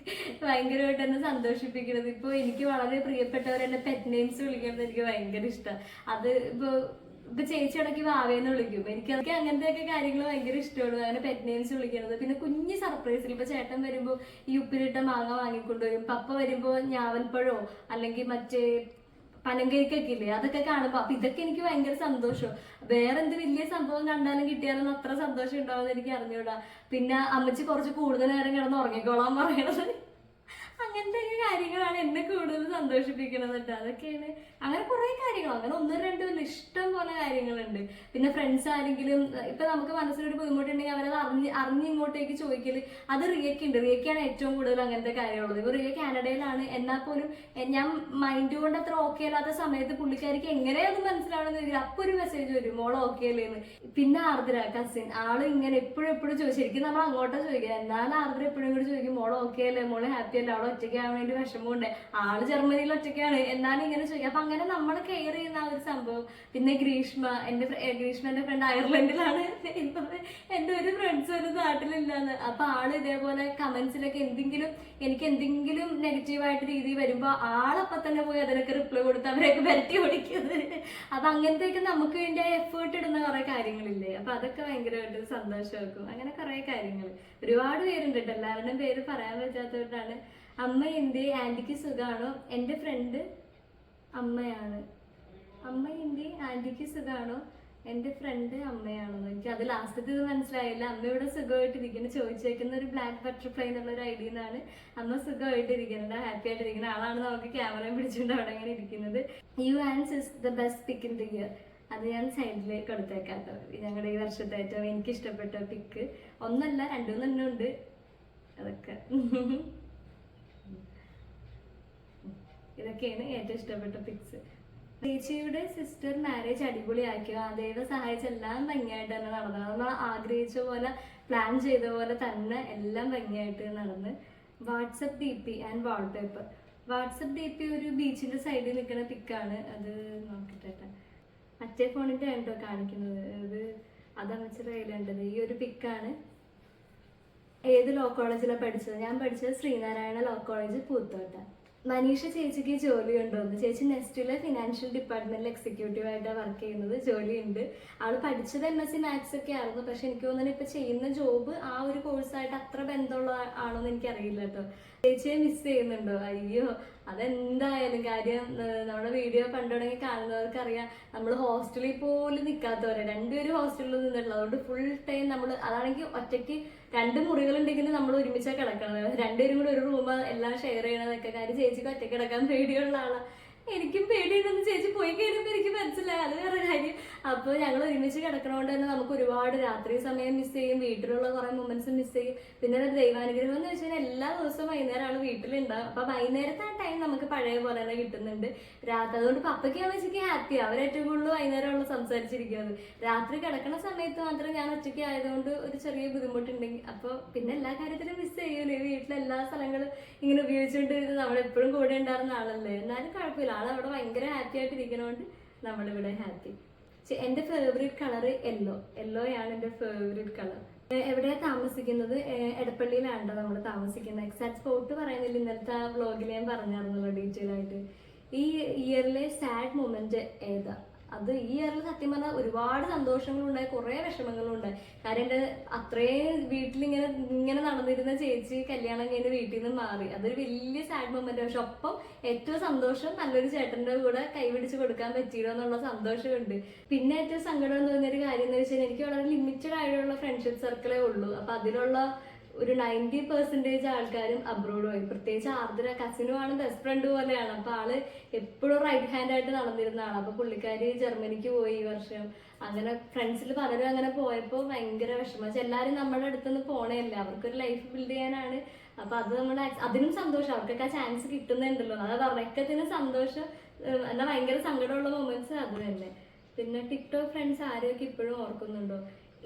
ഭയങ്കരമായിട്ട് എന്നെ സന്തോഷിപ്പിക്കുന്നത്. ഇപ്പോൾ എനിക്ക് വളരെ പ്രിയപ്പെട്ടവരെന്നെ പെറ്റ് നെയിംസ് വിളിക്കുന്നത് എനിക്ക് ഭയങ്കര ഇഷ്ടമാണ്. അത് ഇപ്പൊ ചേച്ചി ഇടയ്ക്ക് വാവേന്ന് വിളിക്കും. എനിക്ക് അങ്ങനത്തെയൊക്കെ കാര്യങ്ങൾ ഭയങ്കര ഇഷ്ടമാണ്, അങ്ങനെ പെറ്റ് നെയിംസ് വിളിക്കുന്നത്. പിന്നെ കുഞ്ഞ് സർപ്രൈസിൽ ഇപ്പൊ ചേട്ടൻ വരുമ്പോൾ ഈ ഉപ്പിലിട്ട മാങ്ങ വാങ്ങിക്കൊണ്ടുവരും, പപ്പ വരുമ്പോൾ ഞാവൽപ്പഴോ അല്ലെങ്കിൽ മറ്റേ പനങ്കൈക്കൊക്കെ ഇല്ലേ, അതൊക്കെ കാണുമ്പോൾ അപ്പൊ ഇതൊക്കെ എനിക്ക് ഭയങ്കര സന്തോഷം. വേറെ എന്ത് വലിയ സംഭവം കണ്ടാലും കിട്ടിയാലും അത്ര സന്തോഷം ഉണ്ടാവുമെന്ന് എനിക്ക് അറിഞ്ഞൂടാ. പിന്നെ അമ്മച്ചി കുറച്ച് കൂടുതൽ നേരം കിടന്ന് ഉറങ്ങിക്കോളാൻ പറയണത്, അങ്ങനത്തെ കാര്യങ്ങളാണ് എന്നെ കൂടുതൽ സന്തോഷിപ്പിക്കണത് കേട്ടോ. അതൊക്കെയാണ്, അങ്ങനെ കുറെ കാര്യങ്ങൾ, അങ്ങനെ ഒന്നും രണ്ടും ഇല്ല, ഇഷ്ടം പോലെ കാര്യങ്ങളുണ്ട്. പിന്നെ ഫ്രണ്ട്സ് ആരെങ്കിലും ഇപ്പൊ നമുക്ക് മനസ്സിലൊരു ബുദ്ധിമുട്ടുണ്ടെങ്കിൽ അവരത് അറിഞ്ഞ് ഇങ്ങോട്ടേക്ക് ചോദിക്കല്, അത് റിയക്കുണ്ട്. റിയക്കാണ് ഏറ്റവും കൂടുതൽ അങ്ങനത്തെ കാര്യമുള്ളത്. ഇപ്പൊ റിയ കാനഡയിലാണ്, എന്നാൽ പോലും ഞാൻ മൈൻഡ് കൊണ്ട് അത്ര ഓക്കെ അല്ലാത്ത സമയത്ത് പുള്ളിക്കാരിക്ക് എങ്ങനെയത് മനസ്സിലാവണമെന്ന് അപ്പൊ ഒരു മെസ്സേജ് വരും, മോള് ഓക്കെ അല്ലേന്ന്. പിന്നെ ആർദ്ര കസിൻ, ആള് ഇങ്ങനെ എപ്പോഴും ചോദിച്ചു, ശരിക്കും നമ്മൾ അങ്ങോട്ടാ ചോദിക്കുക, എന്നാലും ആർദ്ര എപ്പോഴും കൂടി ചോദിക്കും, മോള് ഓക്കെ അല്ലേ, മോള് ഹാപ്പി അല്ലേ, അവളെ ഒറ്റയ്ക്കാവാൻ വേണ്ടി വിഷമമുണ്ട്, ആള് ജർമ്മനിയിൽ ഒറ്റയ്ക്കാണ്, എന്നാലും ഇങ്ങനെ ചോദിക്കും. അപ്പൊ അങ്ങനെ നമ്മൾ കെയർ ചെയ്യുന്ന ആ ഒരു സംഭവം. പിന്നെ ഗ്രീഷ്മ എന്റെ ഫ്രണ്ട് അയർലൻഡിലാണ്, എന്റെ ഒരു ഫ്രണ്ട്സ് ഒരു നാട്ടിലില്ലാന്ന്. അപ്പൊ ആള് ഇതേപോലെ കമന്റ്സിലൊക്കെ എനിക്ക് എന്തെങ്കിലും നെഗറ്റീവായിട്ട് രീതി വരുമ്പോ ആളപ്പം തന്നെ പോയി അതിനൊക്കെ റിപ്ലൈ കൊടുത്ത് അവരെയൊക്കെ വരട്ടി ഓടിക്കുന്നത്. അപ്പൊ അങ്ങനത്തെയൊക്കെ നമുക്ക് വേണ്ടി എഫേർട്ട് ഇടുന്ന കുറെ കാര്യങ്ങളില്ലേ, അപ്പൊ അതൊക്കെ ഭയങ്കരമായിട്ട് സന്തോഷമാക്കും. അങ്ങനെ കുറെ കാര്യങ്ങൾ ഒരുപാട് പേരുണ്ട് കേട്ടോ, എല്ലാവരുടെയും പേര് പറയാൻ പറ്റാത്തതുകൊണ്ടാണ്. അമ്മ എന്ത്, ആന്റിക്ക് സുഖാണോ? എന്റെ ഫ്രണ്ട് അമ്മയാണ്. അമ്മ എന്ത്, ആന്റിക്ക് സുഖാണോ? എന്റെ ഫ്രണ്ട് അമ്മയാണോ? എനിക്ക് അത് ലാസ്റ്റത്തെ ഇത് മനസ്സിലായില്ല. അമ്മ ഇവിടെ സുഖമായിട്ടിരിക്കുന്നു, ചോദിച്ചേക്കുന്ന ഒരു ബ്ലാക്ക് ബട്ടർഫ്ലൈ എന്നുള്ള ഒരു ഐഡിയ നിന്നാണ്. അമ്മ സുഖമായിട്ടിരിക്കുന്നുണ്ട്, ഹാപ്പി ആയിട്ടിരിക്കുന്ന ആളാണ്. നമുക്ക് ക്യാമറയും പിടിച്ചുകൊണ്ട് അവിടെ അങ്ങനെ ഇരിക്കുന്നത്. You and is the best pick in the year. അത് ഞാൻ സൈഡിലേക്ക് കൊടുത്തേക്കാട്ടോ. ഞങ്ങളുടെ ഈ വർഷത്തെ ഏറ്റവും എനിക്ക് ഇഷ്ടപ്പെട്ട പിക്ക് ഒന്നല്ല, 2-3 ഉണ്ട്. അതൊക്കെ ഇതൊക്കെയാണ് ഏറ്റവും ഇഷ്ടപ്പെട്ട പിക്സ്. ചേച്ചിയുടെ സിസ്റ്റർ മാരേജ് അടിപൊളിയാക്കുക, ദൈവം സഹായിച്ച എല്ലാം ഭംഗിയായിട്ട് തന്നെ നടന്നു. നമ്മൾ ആഗ്രഹിച്ച പോലെ പ്ലാൻ ചെയ്ത പോലെ തന്നെ എല്ലാം ഭംഗിയായിട്ട് നടന്ന്. WhatsApp DP and wallpaper. WhatsApp DP ഒരു ബീച്ചിന്റെ സൈഡിൽ നിൽക്കുന്ന പിക്കാണ്. അത് നോക്കിട്ടെ, മറ്റേ ഫോണിന്റെ ആയിട്ടോ കാണിക്കുന്നത്, അത് അമ്മച്ചിയുടെ കയ്യിലുണ്ടത്. ഈ ഒരു പിക്കാണ്. ഏത് ലോ കോളേജിലാണ് പഠിച്ചത്? ഞാൻ പഠിച്ചത് ശ്രീനാരായണ ലോ കോളേജ്, പൂത്തോട്ട. മനീഷ ചേച്ചിക്ക് ജോലിയുണ്ടോന്ന്? ചേച്ചി നെസ്റ്റിലെ ഫിനാൻഷ്യൽ ഡിപ്പാർട്ട്മെന്റിൽ എക്സിക്യൂട്ടീവ് ആയിട്ടാണ് വർക്ക് ചെയ്യുന്നത്, ജോലിയുണ്ട്. ആള് പഠിച്ചത് MSc മാത്സ് ഒക്കെ ആയിരുന്നു, പക്ഷെ എനിക്ക് തോന്നുന്നു ഇപ്പൊ ചെയ്യുന്ന ജോബ് ആ ഒരു കോഴ്സായിട്ട് അത്ര ബന്ധമുള്ള ആണോന്ന് എനിക്കറിയില്ല കേട്ടോ. ചേച്ചിയെ മിസ് ചെയ്യുന്നുണ്ടോ? അയ്യോ, അതെന്തായാലും കാര്യം. നമ്മുടെ വീഡിയോ കണ്ടു തുടങ്ങി കാണുന്നവർക്ക് അറിയാം, നമ്മൾ ഹോസ്റ്റലിൽ പോലും നിൽക്കാത്തവരെ, 2 പേരും ഹോസ്റ്റലിൽ നിന്നിട്ടുള്ളത്. അതുകൊണ്ട് ഫുൾ ടൈം നമ്മൾ, അതാണെങ്കിൽ ഒറ്റയ്ക്ക് 2 മുറികളുണ്ടെങ്കിലും നമ്മൾ ഒരുമിച്ചാണ് കിടക്കണത്. 2 പേരും കൂടി ഒരു റൂം എല്ലാം ഷെയർ ചെയ്യണതൊക്കെ. കാര്യം ചേച്ചിക്ക് ഒറ്റയ്ക്ക് കിടക്കാൻ പേടിയുള്ള ആളാണ്. എനിക്കും പേടിയുണ്ടെന്ന് ചേച്ചി പോയി കഴിയുമ്പോൾ എനിക്ക് മനസ്സിലായി, അത് വേറെ കാര്യം. അപ്പോൾ ഞങ്ങൾ ഒരുമിച്ച് കിടക്കണോണ്ട് തന്നെ നമുക്ക് ഒരുപാട് രാത്രി സമയം മിസ് ചെയ്യും, വീട്ടിലുള്ള കുറെ മൊമെന്റ്സ് മിസ് ചെയ്യും. പിന്നെ ഒരു ദൈവാനുഗ്രഹം എന്ന് വെച്ചാൽ എല്ലാ ദിവസവും വൈകുന്നേരമാണ് വീട്ടിലുണ്ടാവും. അപ്പൊ വൈകുന്നേരത്തെ ആ ടൈം നമുക്ക് പഴയ പോലെ തന്നെ കിട്ടുന്നുണ്ട് രാത്രി. അതുകൊണ്ട് പപ്പയ്ക്ക് അമ്മച്ചിക്ക് ഹാപ്പി, അവരേറ്റവും കൂടുതൽ വൈകുന്നേരമുള്ള സംസാരിച്ചിരിക്കുന്നത്. രാത്രി കിടക്കുന്ന സമയത്ത് മാത്രം ഞാൻ ഒറ്റയ്ക്ക് ആയതുകൊണ്ട് ഒരു ചെറിയ ബുദ്ധിമുട്ടുണ്ടെങ്കിൽ, അപ്പോൾ പിന്നെ എല്ലാ കാര്യത്തിലും മിസ് ചെയ്യൂലേ. വീട്ടിലെ എല്ലാ സ്ഥലങ്ങളും ഇങ്ങനെ ഉപയോഗിച്ചുകൊണ്ട് നമ്മളെപ്പോഴും കൂടെ ഉണ്ടായിരുന്ന ആളല്ലേ, എന്നാലും കുഴപ്പമില്ല, ആളവിടെ ഭയങ്കര ഹാപ്പി ആയിട്ട് ഇരിക്കണോണ്ട് നമ്മളിവിടെ ഹാപ്പി. എന്റെ ഫേവറേറ്റ് കളർ യെല്ലോയാണ് എന്റെ ഫേവറേറ്റ് കളർ. എവിടെയാ താമസിക്കുന്നത്? എടപ്പള്ളിയിലാണ് നമ്മൾ താമസിക്കുന്നത്. എക്സാക്ട് സ്പോട്ട് പറയുന്നില്ല, ഇന്നലത്തെ ആ വ്ളോഗിൽ ഞാൻ പറഞ്ഞായിരുന്നല്ലോ ഡീറ്റെയിൽ ആയിട്ട്. ഈ ഇയറിലെ സാഡ് മൊമെന്റ് ഏതാ? അത് ഈ ഇയറിൽ സത്യം പറഞ്ഞാൽ ഒരുപാട് സന്തോഷങ്ങളുണ്ടായി, കുറെ വിഷമങ്ങളുണ്ടായി. കാര്യം എൻ്റെ അത്രയും വീട്ടിലിങ്ങനെ നടന്നിരുന്ന ചേച്ചി കല്യാണം കഴിഞ്ഞ് വീട്ടിൽ നിന്ന് മാറി. അതൊരു വലിയ സാഡ് മൊമെന്റ്. പക്ഷെ ഒപ്പം ഏറ്റവും സന്തോഷം നല്ലൊരു ചേട്ടൻ്റെ കൂടെ കൈപിടിച്ച് കൊടുക്കാൻ പറ്റിയില്ല എന്നുള്ള സന്തോഷമുണ്ട്. പിന്നെ ഏറ്റവും സങ്കടം തോന്നിയൊരു കാര്യം എന്ന് വെച്ചാൽ, എനിക്ക് വളരെ ലിമിറ്റഡ് ആയിട്ടുള്ള ഫ്രണ്ട്ഷിപ്പ് സർക്കിളേ ഉള്ളൂ. അപ്പൊ അതിലുള്ള ഒരു 90% ആൾക്കാരും അബ്രോഡ് പോയി. പ്രത്യേകിച്ച് ആർദ്ര കസിനുമാണ്, ബെസ്റ്റ് ഫ്രണ്ട് പോലെയാണ്. അപ്പൊ ആള് എപ്പോഴും റൈറ്റ് ഹാൻഡ് ആയിട്ട് നടന്നിരുന്ന ആളാണ്. അപ്പൊ പുള്ളിക്കാരി ജർമ്മനിക്ക് പോയി ഈ വർഷം. അങ്ങനെ ഫ്രണ്ട്സിൽ പലരും അങ്ങനെ പോയപ്പോൾ ഭയങ്കര വിഷമം. എല്ലാവരും നമ്മുടെ അടുത്തുനിന്ന് പോണേയല്ലേ, അവർക്കൊരു ലൈഫ് ബിൽഡ് ചെയ്യാനാണ്. അപ്പൊ അത് നമ്മുടെ അതിനും സന്തോഷം, അവർക്കൊക്കെ ആ ചാൻസ് കിട്ടുന്നുണ്ടല്ലോ. അതായത് അവരൊക്കത്തിന് സന്തോഷം, എന്നാൽ ഭയങ്കര സങ്കടമുള്ള മൊമെന്റ്സ് അത് തന്നെ. പിന്നെ ടിക്ടോക്ക് ഫ്രണ്ട്സ് ആരെയൊക്കെ ഇപ്പോഴും ഓർക്കുന്നുണ്ടോ?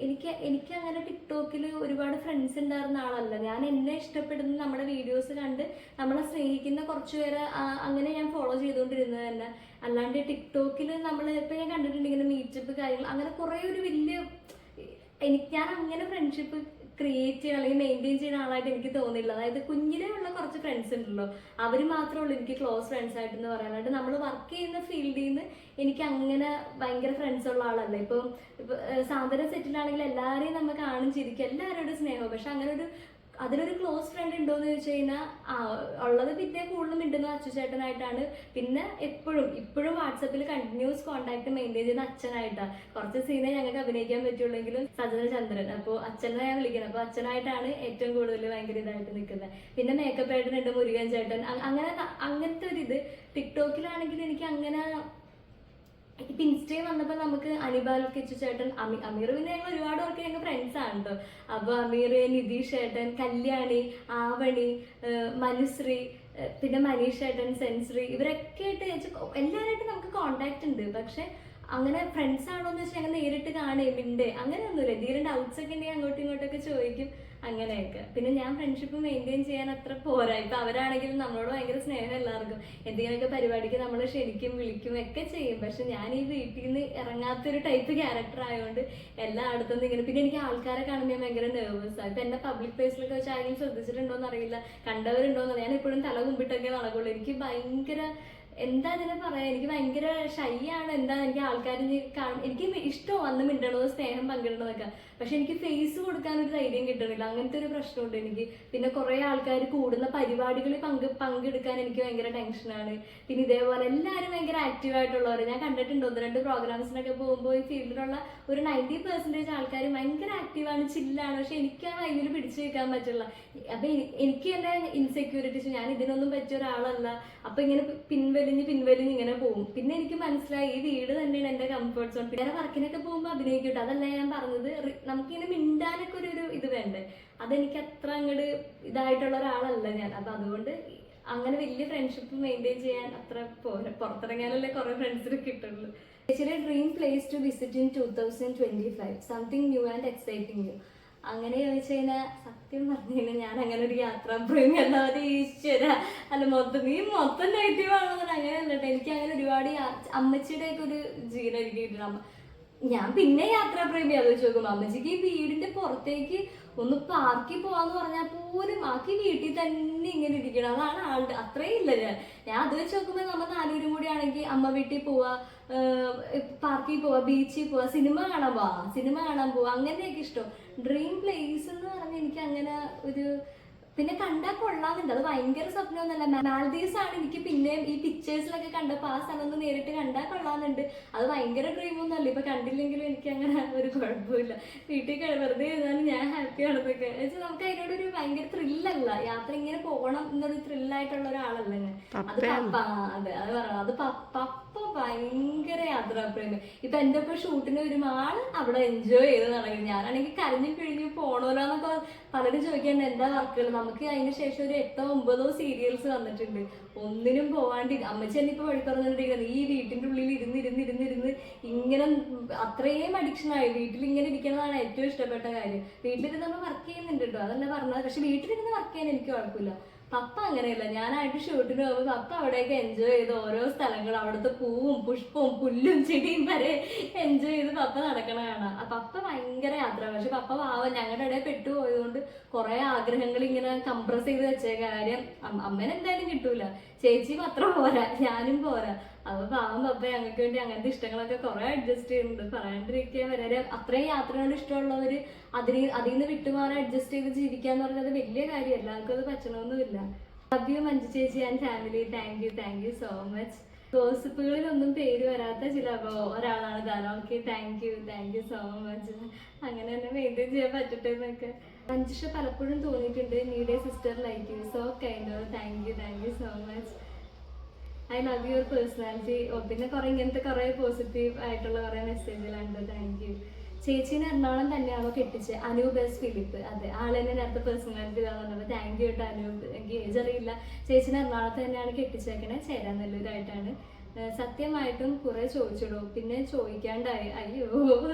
എനിക്ക് അങ്ങനെ ടിക്ടോക്കിൽ ഒരുപാട് ഫ്രണ്ട്സ് ഉണ്ടായിരുന്ന ആളല്ല ഞാൻ. എന്നെ ഇഷ്ടപ്പെടുന്ന നമ്മുടെ വീഡിയോസ് കണ്ട് നമ്മളെ സ്നേഹിക്കുന്ന കുറച്ച് പേരെ അങ്ങനെ ഞാൻ ഫോളോ ചെയ്തുകൊണ്ടിരുന്നത് തന്നെ. അല്ലാണ്ട് ടിക്ടോക്കിൽ നമ്മൾ ഇപ്പം ഞാൻ കണ്ടിട്ടുണ്ട് ഇങ്ങനെ മീറ്റപ്പ് കാര്യങ്ങൾ, അങ്ങനെ കുറേ ഒരു വലിയ ഞാൻ അങ്ങനെ ഫ്രണ്ട്ഷിപ്പ് ക്രിയേറ്റ് ചെയ്യണം അല്ലെങ്കിൽ മെയിൻറ്റെയിൻ ചെയ്യുന്ന ആളായിട്ട് എനിക്ക് തോന്നിയില്ല. അതായത് കുഞ്ഞിലേ ഉള്ള കുറച്ച് ഫ്രണ്ട്സ് ഉണ്ടല്ലോ, അവർ മാത്രമേ ഉള്ളൂ എനിക്ക് ക്ലോസ് ഫ്രണ്ട്സ് ആയിട്ടെന്ന് പറയാനായിട്ട്. നമ്മൾ വർക്ക് ചെയ്യുന്ന ഫീൽഡിൽ നിന്ന് എനിക്ക് അങ്ങനെ ഭയങ്കര ഫ്രണ്ട്സ് ഉള്ള ആളല്ല. ഇപ്പം സാന്ത്വന സെറ്റിലാണെങ്കിൽ എല്ലാവരെയും നമ്മൾ കാണും, ചിരിക്കും, എല്ലാവരോടും സ്നേഹവും. പക്ഷെ അങ്ങനെ അതിലൊരു ക്ലോസ് ഫ്രണ്ട് ഉണ്ടോ എന്ന് ചോദിച്ചു കഴിഞ്ഞാൽ ഉള്ളത് പിന്നെ കൂടുതലും മിണ്ടുന്നത് അച്ചുചേട്ടനായിട്ടാണ്. പിന്നെ ഇപ്പോഴും വാട്സപ്പിൽ കണ്ടിന്യൂസ് കോൺടാക്ട് മെയിൻറ്റെയിൻ ചെയ്യുന്ന അച്ഛനായിട്ടാണ്. കുറച്ച് സീനേ ഞങ്ങൾക്ക് അഭിനയിക്കാൻ പറ്റുള്ളെങ്കിലും സജന ചന്ദ്രൻ, അപ്പോൾ അച്ഛനെ ഞാൻ വിളിക്കുന്നത്. അപ്പോൾ അച്ഛനായിട്ടാണ് ഏറ്റവും കൂടുതൽ ഭയങ്കര ഇതായിട്ട് നിൽക്കുന്നത്. പിന്നെ മേക്കപ്പ് ഏട്ടനുണ്ട്, മുരുകൻ ചേട്ടൻ, അങ്ങനത്തെ ഒരു ഇത്. ടിക്ടോക്കിലാണെങ്കിൽ എനിക്ക് അങ്ങനെ ഇപ്പൊ ഇൻസ്റ്റയിൽ വന്നപ്പോ നമുക്ക് അനിബാൽ കിച്ചു ചേട്ടൻ, അമീർ, പിന്നെ ഞങ്ങൾ ഒരുപാട് പേർക്ക് ഞങ്ങൾ ഫ്രണ്ട്സ് ആണ് കേട്ടോ. അപ്പൊ അമീർ, നിതീഷ് ചേട്ടൻ, കല്യാണി, ആവണി, മനുശ്രീ, പിന്നെ മനീഷ് ചേട്ടൻ, സെൻശ്രീ, ഇവരൊക്കെ ആയിട്ട് എല്ലാവരായിട്ടും നമുക്ക് കോണ്ടാക്ട് ഉണ്ട്. പക്ഷെ അങ്ങനെ ഫ്രണ്ട്സ് ആണോ എന്ന് വെച്ചാൽ ഞങ്ങൾ നേരിട്ട് കാണേ മിണ്ടേ അങ്ങനെയൊന്നുമില്ല. എന്തെങ്കിലും ഡൗട്ട്സ് ഒക്കെ ഉണ്ടെങ്കിൽ അങ്ങോട്ടും ഇങ്ങോട്ടൊക്കെ ചോദിക്കും, അങ്ങനെയൊക്കെ. പിന്നെ ഞാൻ ഫ്രണ്ട്ഷിപ്പ് മെയിൻറ്റെയിൻ ചെയ്യാൻ അത്ര പോരാ. ഇപ്പൊ അവരാണെങ്കിലും നമ്മളോട് ഭയങ്കര സ്നേഹം എല്ലാവർക്കും. എന്തെങ്കിലുമൊക്കെ പരിപാടിക്ക് നമ്മൾ ക്ഷണിക്കും, വിളിക്കും ഒക്കെ ചെയ്യും. പക്ഷെ ഞാൻ ഈ വീട്ടിൽ നിന്ന് ഇറങ്ങാത്തൊരു ടൈപ്പ് ക്യാരക്ടർ ആയതുകൊണ്ട് എല്ലായിടത്തും ഇങ്ങനെ. പിന്നെ എനിക്ക് ആൾക്കാരെ കാണുമ്പോൾ ഞാൻ ഭയങ്കര നെർവസ് ആണ്. ഇപ്പൊ എന്നെ പബ്ലിക് പ്ലേസിലൊക്കെ വെച്ച് ആരെങ്കിലും ശ്രദ്ധിച്ചിട്ടുണ്ടോന്ന് അറിയില്ല, കണ്ടവരുണ്ടോന്ന്. ഞാൻ എപ്പോഴും തല കുമ്പിട്ടൊക്കെ നടക്കുള്ളൂ. എനിക്ക് ഭയങ്കര എന്താ അതിനെ പറയാ, എനിക്ക് ഭയങ്കര ഷൈ ആണ്. എന്താ എനിക്ക് ആൾക്കാരിന് എനിക്ക് ഇഷ്ടം വന്ന് മിണ്ടണോ, സ്നേഹം പങ്കിടണമെന്നൊക്കെ. പക്ഷെ എനിക്ക് ഫേസ് കൊടുക്കാനൊരു ധൈര്യം കിട്ടണില്ല. അങ്ങനത്തെ ഒരു പ്രശ്നമുണ്ട് എനിക്ക്. പിന്നെ കുറെ ആൾക്കാർ കൂടുന്ന പരിപാടികളിൽ പങ്കെടുക്കാൻ എനിക്ക് ഭയങ്കര ടെൻഷനാണ്. പിന്നെ ഇതേപോലെ എല്ലാവരും ഭയങ്കര ആക്റ്റീവായിട്ടുള്ളവർ ഞാൻ കണ്ടിട്ടുണ്ട്. 1-2 പ്രോഗ്രാംസിനൊക്കെ പോകുമ്പോൾ ഈ ഫീൽഡിലുള്ള ഒരു 90% ആൾക്കാർ ഭയങ്കര ആക്റ്റീവാണ്, ചില്ലാണ്. പക്ഷെ എനിക്ക് ആ വൈകിൽ പിടിച്ചു വെക്കാൻ പറ്റില്ല. അപ്പൊ എനിക്ക് എന്റെ ഇൻസെക്യൂരിറ്റീസ്, ഞാൻ ഇതിനൊന്നും പറ്റിയ ഒരാളല്ല. അപ്പൊ ഇങ്ങനെ പിൻവലിഞ്ഞ് ഇങ്ങനെ പോകും. പിന്നെ എനിക്ക് മനസ്സിലായി ഈ വീട് തന്നെയാണ് എന്റെ കംഫർട്ട് സോൺ. പിന്നെ വർക്കിനൊക്കെ പോകുമ്പോൾ അഭിനയിക്കട്ടെ, അതല്ല ഞാൻ പറഞ്ഞത്. നമുക്കിങ്ങനെ മിണ്ടാനൊക്കെ ഒരു ഇത് വേണ്ടേ, അതെനിക്ക് അത്ര അങ്ങോട്ട് ഇതായിട്ടുള്ള ഒരാളല്ല ഞാൻ. അപ്പൊ അതുകൊണ്ട് അങ്ങനെ വലിയ ഫ്രണ്ട്ഷിപ്പ് മെയിൻറ്റെയിൻ ചെയ്യാൻ അത്ര പോരാ. പുറത്തിറങ്ങിയാലല്ലേ കുറെ ഫ്രണ്ട്സിന് കിട്ടുള്ളൂ. ചേച്ചിയുടെ dream place to visit in 2025, something new and exciting new. അങ്ങനെ ചോദിച്ചു കഴിഞ്ഞാൽ സത്യം പറഞ്ഞു കഴിഞ്ഞാൽ ഞാൻ അങ്ങനെ ഒരു യാത്രാപ്രേമി അല്ലാതെ ഈശ്വര അല്ല നീ മൊത്തം നെഗറ്റീവ് ആണെന്ന് അങ്ങനെയല്ല കേട്ടോ. എനിക്ക് അങ്ങനെ ഒരുപാട് അമ്മച്ചിയുടെ ഒക്കെ ഒരു ജീവനം എനിക്ക് കിട്ടണം. ഞാൻ പിന്നെ യാത്രാപ്രേമി ആലോചിച്ച് നോക്കുമ്പോൾ അമ്മച്ചിക്ക് ഈ വീടിന്റെ പുറത്തേക്ക് ഒന്ന് പാർക്കിൽ പോവാന്ന് പറഞ്ഞാൽ പോലും ആക്കി വീട്ടിൽ തന്നെ ഇങ്ങനെ ഇരിക്കണം. അതാണ് ആളുടെ അത്രയും ഇല്ല ഞാൻ അത് വെച്ച് നോക്കുമ്പോൾ നമ്മൾ 4 പേരും കൂടി ആണെങ്കിൽ അമ്മ വീട്ടിൽ പോവാ, പാർക്കിൽ പോവാ, ബീച്ചിൽ പോവാ, സിനിമ കാണാൻ പോവാ, അങ്ങനെയൊക്കെ ഇഷ്ടം. ഡ്രീം പ്ലേസ് എന്ന് പറഞ്ഞാൽ എനിക്ക് അങ്ങനെ ഒരു പിന്നെ കണ്ടാൽ കൊള്ളാന്നുണ്ട്. അത് ഭയങ്കര സ്വപ്നമൊന്നുമല്ല. മാൽദീവ്സ് ആണ് എനിക്ക് പിന്നെയും ഈ പിക്ചേഴ്സിലൊക്കെ കണ്ടപ്പോൾ ആ സ്ഥലം ഒന്ന് നേരിട്ട് കണ്ടാൽ കൊള്ളാന്നുണ്ട്. അത് ഭയങ്കര ഡ്രീമൊന്നുമല്ല. ഇപ്പൊ കണ്ടില്ലെങ്കിലും എനിക്ക് അങ്ങനെ ഒരു കുഴപ്പമില്ല. വീട്ടിൽ വെറുതെ ഇരുന്നാലും ഞാൻ ഹാപ്പി ആണെന്നൊക്കെ വെച്ചാൽ നമുക്ക് അതിനോടൊരു ഭയങ്കര ത്രില്ലല്ല. യാത്ര ഇങ്ങനെ പോകണം എന്നൊരു ത്രില്ലായിട്ടുള്ള ഒരാളല്ല ഞാൻ. അത് അതെ അത് പറയണം. അത് പപ്പ ഭയങ്കര യാത്രാപ്രേമി. ഇപ്പൊ എന്റെ ഒപ്പം ഷൂട്ടിന് വരുമ്പോൾ ആള് അവിടെ എൻജോയ് ചെയ്ത് നടക്കും. ഞാനാണെങ്കിൽ കരഞ്ഞു പിഴിഞ്ഞ് പോണോലോ എന്നൊക്കെ പലരും ചോദിക്കാണ്ട് എന്താ വർക്കുകൾ. നമുക്ക് അതിന് ശേഷം ഒരു 8-9 സീരിയൽസ് വന്നിട്ടുണ്ട്. ഒന്നിനും പോവാണ്ട് അമ്മച്ചി തന്നെ ഇപ്പൊ വഴി പറഞ്ഞിട്ടുണ്ടെങ്കിൽ ഈ വീട്ടിന്റെ ഉള്ളിൽ ഇരുന്ന് ഇങ്ങനെ അത്രയും അഡിക്ഷനായി. വീട്ടിൽ ഇങ്ങനെ ഇരിക്കുന്നതാണ് ഏറ്റവും ഇഷ്ടപ്പെട്ട കാര്യം. വീട്ടിലിരുന്ന് നമ്മൾ വർക്ക് ചെയ്യുന്നുണ്ട് കേട്ടോ, അതല്ല പറഞ്ഞത്. പക്ഷെ വീട്ടിലിരുന്ന് വർക്ക് ചെയ്യാൻ എനിക്ക് കുഴപ്പമില്ല. പപ്പ അങ്ങനെയല്ല. ഞാനായിട്ട് ഷൂട്ടിന് പോകുമ്പോൾ പപ്പ അവിടെയൊക്കെ എൻജോയ് ചെയ്ത് ഓരോ സ്ഥലങ്ങളും അവിടുത്തെ പൂവും പുഷ്പവും പുല്ലും ചെടിയും വരെ എൻജോയ് ചെയ്ത് പപ്പ നടക്കണ കാണാം. പപ്പ ഭയങ്കര യാത്ര. പക്ഷെ പപ്പ ഞങ്ങളുടെ ഇടയിൽ പെട്ടുപോയതുകൊണ്ട് കുറെ ആഗ്രഹങ്ങൾ ഇങ്ങനെ കംപ്രസ് ചെയ്ത് വെച്ച കാര്യം അമ്മേനെ എന്തായാലും കിട്ടൂല. ചേച്ചി മാത്രം പോരാ, ഞാനും പോരാ. അപ്പൊ പാവം പപ്പ ഞങ്ങൾക്ക് വേണ്ടി അങ്ങനത്തെ ഇഷ്ടങ്ങളൊക്കെ കുറെ അഡ്ജസ്റ്റ് ചെയ്യുന്നുണ്ട്. പറയാണ്ടിരിക്കാൻ വരെ അത്രയും യാത്രയോട് ഇഷ്ടമുള്ളവര് അതിൽ നിന്ന് വിട്ടുമാറി അഡ്ജസ്റ്റ് ചെയ്ത് ജീവിക്കാന്ന് പറഞ്ഞത് വലിയ കാര്യം. എല്ലാവർക്കും അത് പറ്റണമെന്നുമില്ല. ലവ് യു മഞ്ജു ചേച്ചി and family. Thank you so much. ഗോസിപ്പുകളിലൊന്നും പേര് വരാത്ത ചില ഒരാളാണ് താൻ. Okay, thank you so much. അങ്ങനെ തന്നെ മെയിൻറ്റെയിൻ ചെയ്യാൻ പറ്റട്ടെ എന്നൊക്കെ. മഞ്ജുഷ പലപ്പോഴും തോന്നിയിട്ടുണ്ട് need a sister like you, so kind. Thank you so much. I love your personality. പിന്നെ കുറെ ഇങ്ങനത്തെ കുറെ പോസിറ്റീവ് ആയിട്ടുള്ള കുറെ മെസ്സേജുകളുണ്ട്. Thank you. ചേച്ചീനെ എറണാകുളം തന്നെയാണോ കെട്ടിച്ച്? Anoop S Philip. അതെ, ആൾ തന്നെ നേരത്തെ പേഴ്സണാലിറ്റി ഇതാന്ന് പറഞ്ഞപ്പോൾ താങ്ക് യു കേട്ടോ അനൂപ്. എനിക്ക് ഏജ് അറിയില്ല. ചേച്ചീനെ എറണാകുളത്ത് തന്നെയാണ് കെട്ടിച്ചേക്കണേ, ചേരാൻ നല്ലൊരായിട്ടാണ്. സത്യമായിട്ടും കുറെ ചോദിച്ചിടും, പിന്നെ ചോദിക്കാണ്ടായി. അയ്യോ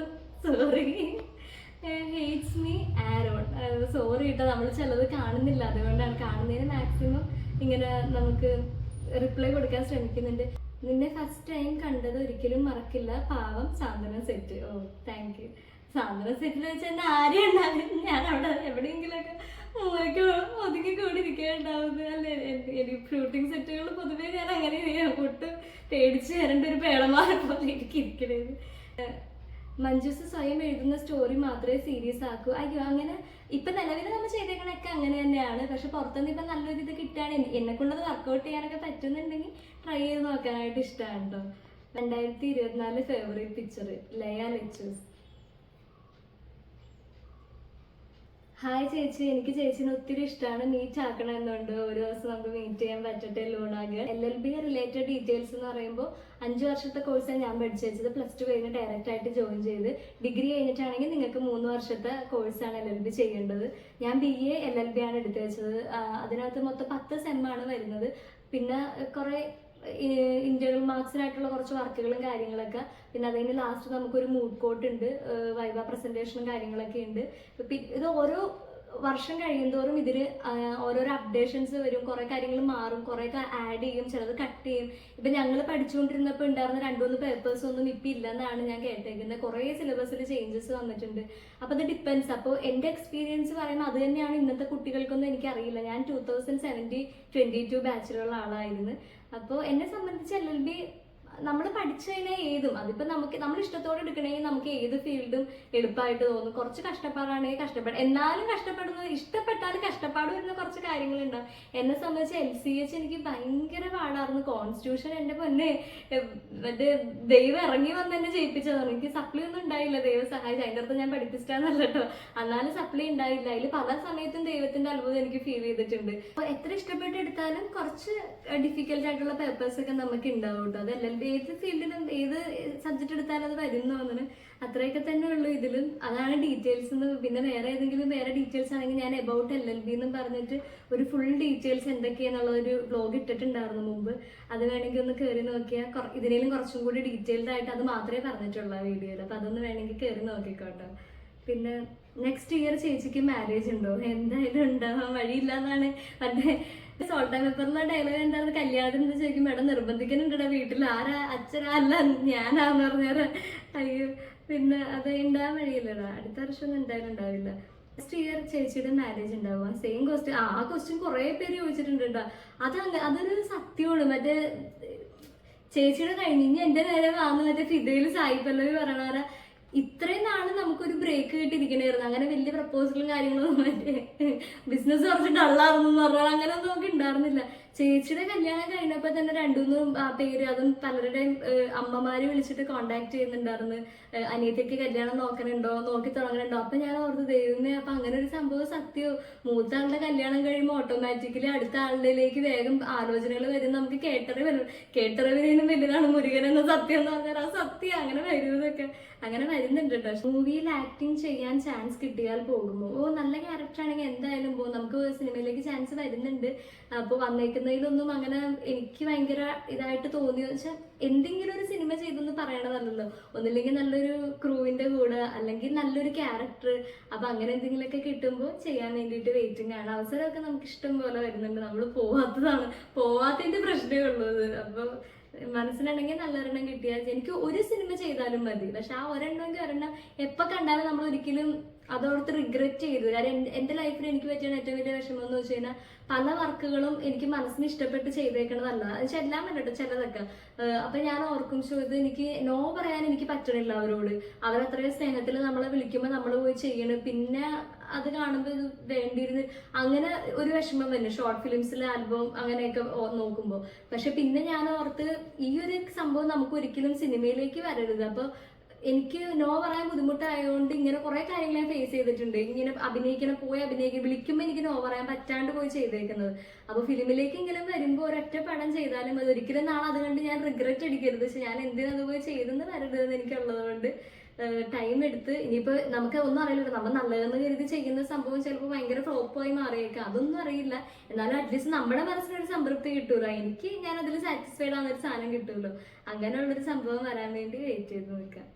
sorry. Hates me Aaron. Sorry കേട്ടോ, നമ്മൾ ചിലത് കാണുന്നില്ല, അതുകൊണ്ടാണ്. കാണുന്നതിന് മാക്സിമം ഇങ്ങനെ നമുക്ക് റിപ്ലൈ കൊടുക്കാൻ ശ്രമിക്കുന്നുണ്ട്. നിന്നെ ഫസ്റ്റ് ടൈം കണ്ടത് ഒരിക്കലും മറക്കില്ല, പാവം Santhwanam set. Oh thank you. Santhwanam സെറ്റിൽ വെച്ച് എന്നെ ആരെയും ഉണ്ടാകും, ഞാൻ അവിടെ എവിടെയെങ്കിലുമൊക്കെ മൂലയ്ക്ക് ഒതുക്കി കൂടി ഇരിക്കാനുണ്ടാവുന്നത് അല്ലേ. എനിക്ക് ഷൂട്ടിംഗ് സെറ്റുകൾ പൊതുവേ ഞാൻ അങ്ങനെ പൊട്ട് പേടിച്ച് വരേണ്ട ഒരു പേളമാരെ പോലെ എനിക്ക് ഇരിക്കണത്. മഞ്ജുസ് സ്വയം എഴുതുന്ന സ്റ്റോറി മാത്രമേ സീരിയസ് ആക്കൂ. അയ്യോ, അങ്ങനെ ഇപ്പൊ നിലവിൽ നമ്മൾ ചെയ്തേക്കണൊക്കെ അങ്ങനെ തന്നെയാണ്. പക്ഷെ പുറത്തുനിന്ന് ഇപ്പൊ നല്ലൊരു ഇത് കിട്ടുകയാണ്, എന്നെ കൊണ്ടത് വർക്കൗട്ട് ചെയ്യാനൊക്കെ പറ്റുന്നുണ്ടെങ്കിൽ ട്രൈ ചെയ്ത് നോക്കാനായിട്ട് ഇഷ്ടമാണ് കേട്ടോ. 2024 ഫേവറേറ്റ് പിക്ചർ ലയ ലെച്ചൂസ്. ഹായ് ചേച്ചി, എനിക്ക് ചേച്ചിനെ ഒത്തിരി ഇഷ്ടമാണ്, മീറ്റ് ആക്കണം എന്നുണ്ട്. ഒരു ദിവസം നമുക്ക് മീറ്റ് ചെയ്യാൻ പറ്റട്ടെ. ലൂണാഗ്. LLB റിലേറ്റഡ് ഡീറ്റെയിൽസ് എന്ന് പറയുമ്പോൾ 5 വർഷത്തെ കോഴ്സാണ് ഞാൻ പഠിച്ചു വെച്ചത്. +2 കഴിഞ്ഞ് ഡയറക്റ്റ് ആയിട്ട് ജോയിൻ ചെയ്ത്. ഡിഗ്രി കഴിഞ്ഞിട്ടാണെങ്കിൽ നിങ്ങൾക്ക് 3 വർഷത്തെ കോഴ്സാണ് LLB ചെയ്യേണ്ടത്. ഞാൻ BA LLB ആണ് എടുത്തു വെച്ചത്. അതിനകത്ത് മൊത്തം 10 സെമ്മാണ് വരുന്നത്. പിന്നെ കുറേ ഇന്റേണൽ മാർക്സിനായിട്ടുള്ള കുറച്ച് വർക്കുകളും കാര്യങ്ങളൊക്കെ. പിന്നെ അതിന് ലാസ്റ്റ് നമുക്കൊരു മൂഡ് കോർട്ട് ഉണ്ട്, വൈവ പ്രസന്റേഷനും കാര്യങ്ങളൊക്കെ ഉണ്ട്. ഇത് ഓരോ വർഷം കഴിയുന്തോറും ഇതിന് ഓരോരോ അപ്ഡേഷൻസ് വരും, കുറെ കാര്യങ്ങൾ മാറും, കുറെയൊക്കെ ആഡ് ചെയ്യും, ചിലത് കട്ട് ചെയ്യും. ഇപ്പൊ ഞങ്ങൾ പഠിച്ചുകൊണ്ടിരുന്നപ്പോൾ ഉണ്ടായിരുന്ന 2-3 പേപ്പേഴ്സ് ഒന്നും ഇപ്പം ഇല്ലെന്നാണ് ഞാൻ കേട്ടേക്കുന്നത്. കുറേ സിലബസിൽ ചേഞ്ചസ് വന്നിട്ടുണ്ട്. അപ്പോൾ അത് ഡിപ്പെൻസ്. അപ്പോൾ എൻ്റെ എക്സ്പീരിയൻസ് പറയുമ്പോൾ അത് തന്നെയാണ് ഇന്നത്തെ കുട്ടികൾക്കൊന്നും എനിക്കറിയില്ല. ഞാൻ 2017-22 ബാച്ചിലുള്ള ആളായിരുന്നു. അപ്പോൾ എന്നെ സംബന്ധിച്ച് LLB നമ്മൾ പഠിച്ചു കഴിഞ്ഞാൽ ഏതും, അതിപ്പോൾ നമുക്ക് നമ്മൾ ഇഷ്ടത്തോടെ എടുക്കണമെങ്കിൽ നമുക്ക് ഏത് ഫീൽഡും എളുപ്പമായിട്ട് തോന്നും. കുറച്ച് കഷ്ടപ്പാടാണെങ്കിൽ കഷ്ടപ്പാട്, എന്നാലും കഷ്ടപ്പെടുന്നത് ഇഷ്ടപ്പെട്ടാലും കഷ്ടപ്പാട് വരുന്ന കുറച്ച് കാര്യങ്ങളുണ്ടാവും. എന്നെ സംബന്ധിച്ച് LCH എനിക്ക് ഭയങ്കര പാടായിരുന്നു. കോൺസ്റ്റിറ്റ്യൂഷൻ എൻ്റെ പൊന്നെ മറ്റേ ദൈവം ഇറങ്ങി വന്ന് എന്നെ ജയിപ്പിച്ചതാണ്. എനിക്ക് സപ്ലി ഒന്നും ഉണ്ടായില്ല, ദൈവം സഹായിച്ചു. അതിൻ്റെ അടുത്ത് ഞാൻ പഠിപ്പിച്ചിട്ടാന്നല്ല കേട്ടോ, എന്നാലും സപ്ലി ഉണ്ടായില്ല. അതിൽ പല സമയത്തും ദൈവത്തിന്റെ അത്ഭുതം എനിക്ക് ഫീൽ ചെയ്തിട്ടുണ്ട്. അപ്പോൾ എത്ര ഇഷ്ടപ്പെട്ട് എടുത്താലും കുറച്ച് ഡിഫിക്കൽട്ട് ആയിട്ടുള്ള പേപ്പേഴ്സ് ഒക്കെ നമുക്ക് ഉണ്ടാവും കേട്ടോ. അത് LLB ഏത് ഫീൽഡിലും ഏത് സബ്ജക്ട് എടുത്താലും അത് വരുന്ന തോന്നുന്നു. അത്രയൊക്കെ തന്നെ ഉള്ളൂ ഇതിലും. അതാണ് ഡീറ്റെയിൽസ്. പിന്നെ വേറെ ഏതെങ്കിലും വേറെ ഡീറ്റെയിൽസ് ആണെങ്കിൽ ഞാൻ അബൌട്ട് LLB എന്നും പറഞ്ഞിട്ട് ഒരു ഫുൾ ഡീറ്റെയിൽസ് എന്തൊക്കെയാണെന്നുള്ളൊരു വ്ലോഗ് ഇട്ടിട്ടുണ്ടായിരുന്നു മുമ്പ്. അത് വേണമെങ്കിൽ ഒന്ന് കയറി നോക്കിയാൽ ഇതിനേലും കുറച്ചും കൂടി ഡീറ്റെയിൽഡ് ആയിട്ട് അത് മാത്രമേ പറഞ്ഞിട്ടുള്ളൂ ആ വീഡിയോയിൽ. അപ്പം അതൊന്ന് വേണമെങ്കിൽ കയറി നോക്കിക്കോട്ടോ. പിന്നെ നെക്സ്റ്റ് ഇയർ ചേച്ചിക്ക് മാരേജ് ഉണ്ടോ? എന്തായാലും ഉണ്ടാവാൻ വഴിയില്ല എന്നാണ് മറ്റേ സോൾട്ട് ആൻഡ് പെപ്പറിലെ ഡയലോഗ് എന്തായിരുന്നു, കല്യാണം എന്ന് ചോദിക്കും മേഡം നിർബന്ധിക്കുന്നുണ്ടോ വീട്ടിൽ, ആരാ അച്ഛനാ അല്ല ഞാനാന്ന് പറഞ്ഞാൽ. അയ്യോ, പിന്നെ അത് ഉണ്ടാകാൻ വഴിയില്ലടാ. അടുത്ത വർഷം ഒന്നും എന്തായാലും ഉണ്ടാവില്ല. നെക്സ്റ്റ് ഇയർ ചേച്ചിയുടെ മാരേജ് ഉണ്ടാവുക? Same question. ആ ക്വസ്റ്റ്യൻ കുറേ പേര് ചോദിച്ചിട്ടുണ്ട് കേട്ടോ. അതൊരു സത്യമാണ്. മറ്റേ ചേച്ചിയുടെ കഴിഞ്ഞ് ഇനി എൻ്റെ നേരെ വാന്ന് മറ്റേ ഫിദയിൽ സായി പല്ലവി പറയണവരെ ഇത്രയും നാള് നമുക്കൊരു ബ്രേക്ക് കിട്ടിയിരിക്കണായിരുന്നു. അങ്ങനെ വലിയ പ്രപ്പോസലും കാര്യങ്ങളൊന്നും മറ്റേ ബിസിനസ് കുറച്ച് ഡള്ളായിരുന്നു എന്ന് പറഞ്ഞാൽ അങ്ങനെയൊന്നും നമുക്ക് ഉണ്ടായിരുന്നില്ല. ചേച്ചിയുടെ കല്യാണം കഴിഞ്ഞപ്പോൾ തന്നെ 2-3 പേര്, അതും പലരുടെയും അമ്മമാര് വിളിച്ചിട്ട് കോണ്ടാക്ട് ചെയ്യുന്നുണ്ടായിരുന്നു. അനിയത്തിക്ക് കല്യാണം നോക്കി തുടങ്ങണുണ്ടോ? അപ്പൊ ഞാൻ ഓർത്ത് ദൈവമേ, അപ്പൊ അങ്ങനെ ഒരു സംഭവം സത്യവും. മൂത്ത ആളുടെ കല്യാണം കഴിയുമ്പോൾ ഓട്ടോമാറ്റിക്കലി അടുത്ത ആളുടെയിലേക്ക് വേഗം ആലോചനകൾ വരും. നമുക്ക് കേട്ടറിവിനും വലുതാണ് മുരുകൻ എന്ന സത്യം എന്ന് പറഞ്ഞാൽ ആ സത്യം അങ്ങനെ വരുന്നതൊക്കെ അങ്ങനെ വരുന്നുണ്ട് കേട്ടോ. മൂവിയിൽ ആക്ടിങ് ചെയ്യാൻ ചാൻസ് കിട്ടിയാൽ പോകുമോ? നല്ല ക്യാരക്ടർ ആണെങ്കിൽ എന്തായാലും പോകും. നമുക്ക് സിനിമയിലേക്ക് ചാൻസ് വരുന്നുണ്ട്. അപ്പോൾ വന്നേക്കുന്നതിലൊന്നും അങ്ങനെ എനിക്ക് ഭയങ്കര ഇതായിട്ട് തോന്നിയെന്ന് വെച്ചാൽ എന്തെങ്കിലും ഒരു സിനിമ ചെയ്തെന്ന് പറയണതല്ലല്ലോ. ഒന്നില്ലെങ്കിൽ നല്ലൊരു ക്രൂവിന്റെ കൂടെ, അല്ലെങ്കിൽ നല്ലൊരു ക്യാരക്ടർ. അപ്പൊ അങ്ങനെ എന്തെങ്കിലുമൊക്കെ കിട്ടുമ്പോൾ ചെയ്യാൻ വേണ്ടിയിട്ട് വെയിറ്റിംഗ് ആണ്. അവസരമൊക്കെ നമുക്ക് ഇഷ്ടം പോലെ വരുന്നുണ്ട്. നമ്മൾ പോവാത്തതിന്റെ പ്രശ്നമേ ഉള്ളൂ. അപ്പോൾ മനസ്സിലുണ്ടെങ്കിൽ നല്ലൊരെണ്ണം കിട്ടിയാൽ എനിക്ക് ഒരു സിനിമ ചെയ്താലും മതി. പക്ഷെ ആ ഒരെണ്ണമെങ്കിൽ ഒരെണ്ണം എപ്പോൾ കണ്ടാലും നമ്മൾ ഒരിക്കലും അതോർത്ത് റിഗ്രറ്റ് ചെയ്തു. കാരണം എൻ്റെ ലൈഫിൽ എനിക്ക് പറ്റിയ ഏറ്റവും വലിയ വിഷമം എന്ന് വെച്ച് കഴിഞ്ഞാൽ പല വർക്കുകളും എനിക്ക് മനസ്സിന് ഇഷ്ടപ്പെട്ട് ചെയ്തേക്കണതല്ല. അത് വെച്ചാൽ എല്ലാം വേണ്ടട്ടോ, ചിലതൊക്കെ. അപ്പൊ ഞാൻ ഓർക്കും, ഇത് എനിക്ക് നോ പറയാൻ എനിക്ക് പറ്റണില്ല അവരോട്. അവരത്രയും സ്നേഹത്തിൽ നമ്മളെ വിളിക്കുമ്പോൾ നമ്മൾ പോയി ചെയ്യണം, പിന്നെ അത് കാണുമ്പോൾ ഇത് വേണ്ടിയിരുന്ന് അങ്ങനെ ഒരു വിഷമം വന്നു ഷോർട്ട് ഫിലിംസിലെ ആൽബം അങ്ങനെയൊക്കെ നോക്കുമ്പോൾ. പക്ഷെ പിന്നെ ഞാൻ ഓർത്ത് ഈ ഒരു സംഭവം നമുക്ക് ഒരിക്കലും സിനിമയിലേക്ക് വരരുത്. അപ്പൊ എനിക്ക് നോ പറയാൻ ബുദ്ധിമുട്ടായതുകൊണ്ട് ഇങ്ങനെ കുറെ കാര്യങ്ങൾ ഞാൻ ഫേസ് ചെയ്തിട്ടുണ്ട്. ഇങ്ങനെ പോയി അഭിനയിക്കാൻ വിളിക്കുമ്പോൾ എനിക്ക് നോ പറയാൻ പറ്റാണ്ട് പോയി ചെയ്തേക്കുന്നത്. അപ്പൊ ഫിലിമിലേക്ക് ഇങ്ങനെ വരുമ്പോൾ ഒരൊറ്റ പടം ചെയ്താലും അത് ഒരിക്കലും നാളെ അത് കണ്ട് ഞാൻ റിഗ്രറ്റ് അടിക്കരുത്. പക്ഷെ ഞാൻ എന്തിനത് പോയി ചെയ്തെന്ന് വരരുതെന്ന് എനിക്കുള്ളത് കൊണ്ട് ടൈം എടുത്ത്, ഇനിയിപ്പോ നമുക്ക് ഒന്നും അറിയില്ല, നമ്മൾ നല്ലതെന്ന് കരുതി ചെയ്യുന്ന സംഭവം ചിലപ്പോൾ ഭയങ്കര ഫ്ലോപ്പായി മാറിയേക്കാം, അതൊന്നും അറിയില്ല. എന്നാലും അറ്റ്ലീസ്റ്റ് നമ്മുടെ മനസ്സിനൊരു സംതൃപ്തി കിട്ടൂല. എനിക്ക് ഞാൻ അതിൽ സാറ്റിസ്ഫൈഡ് ആവുന്നൊരു സാധനം കിട്ടുമല്ലോ. അങ്ങനെയുള്ളൊരു സംഭവം വരാൻ വേണ്ടി വെയിറ്റ് ചെയ്ത് നിൽക്കാം.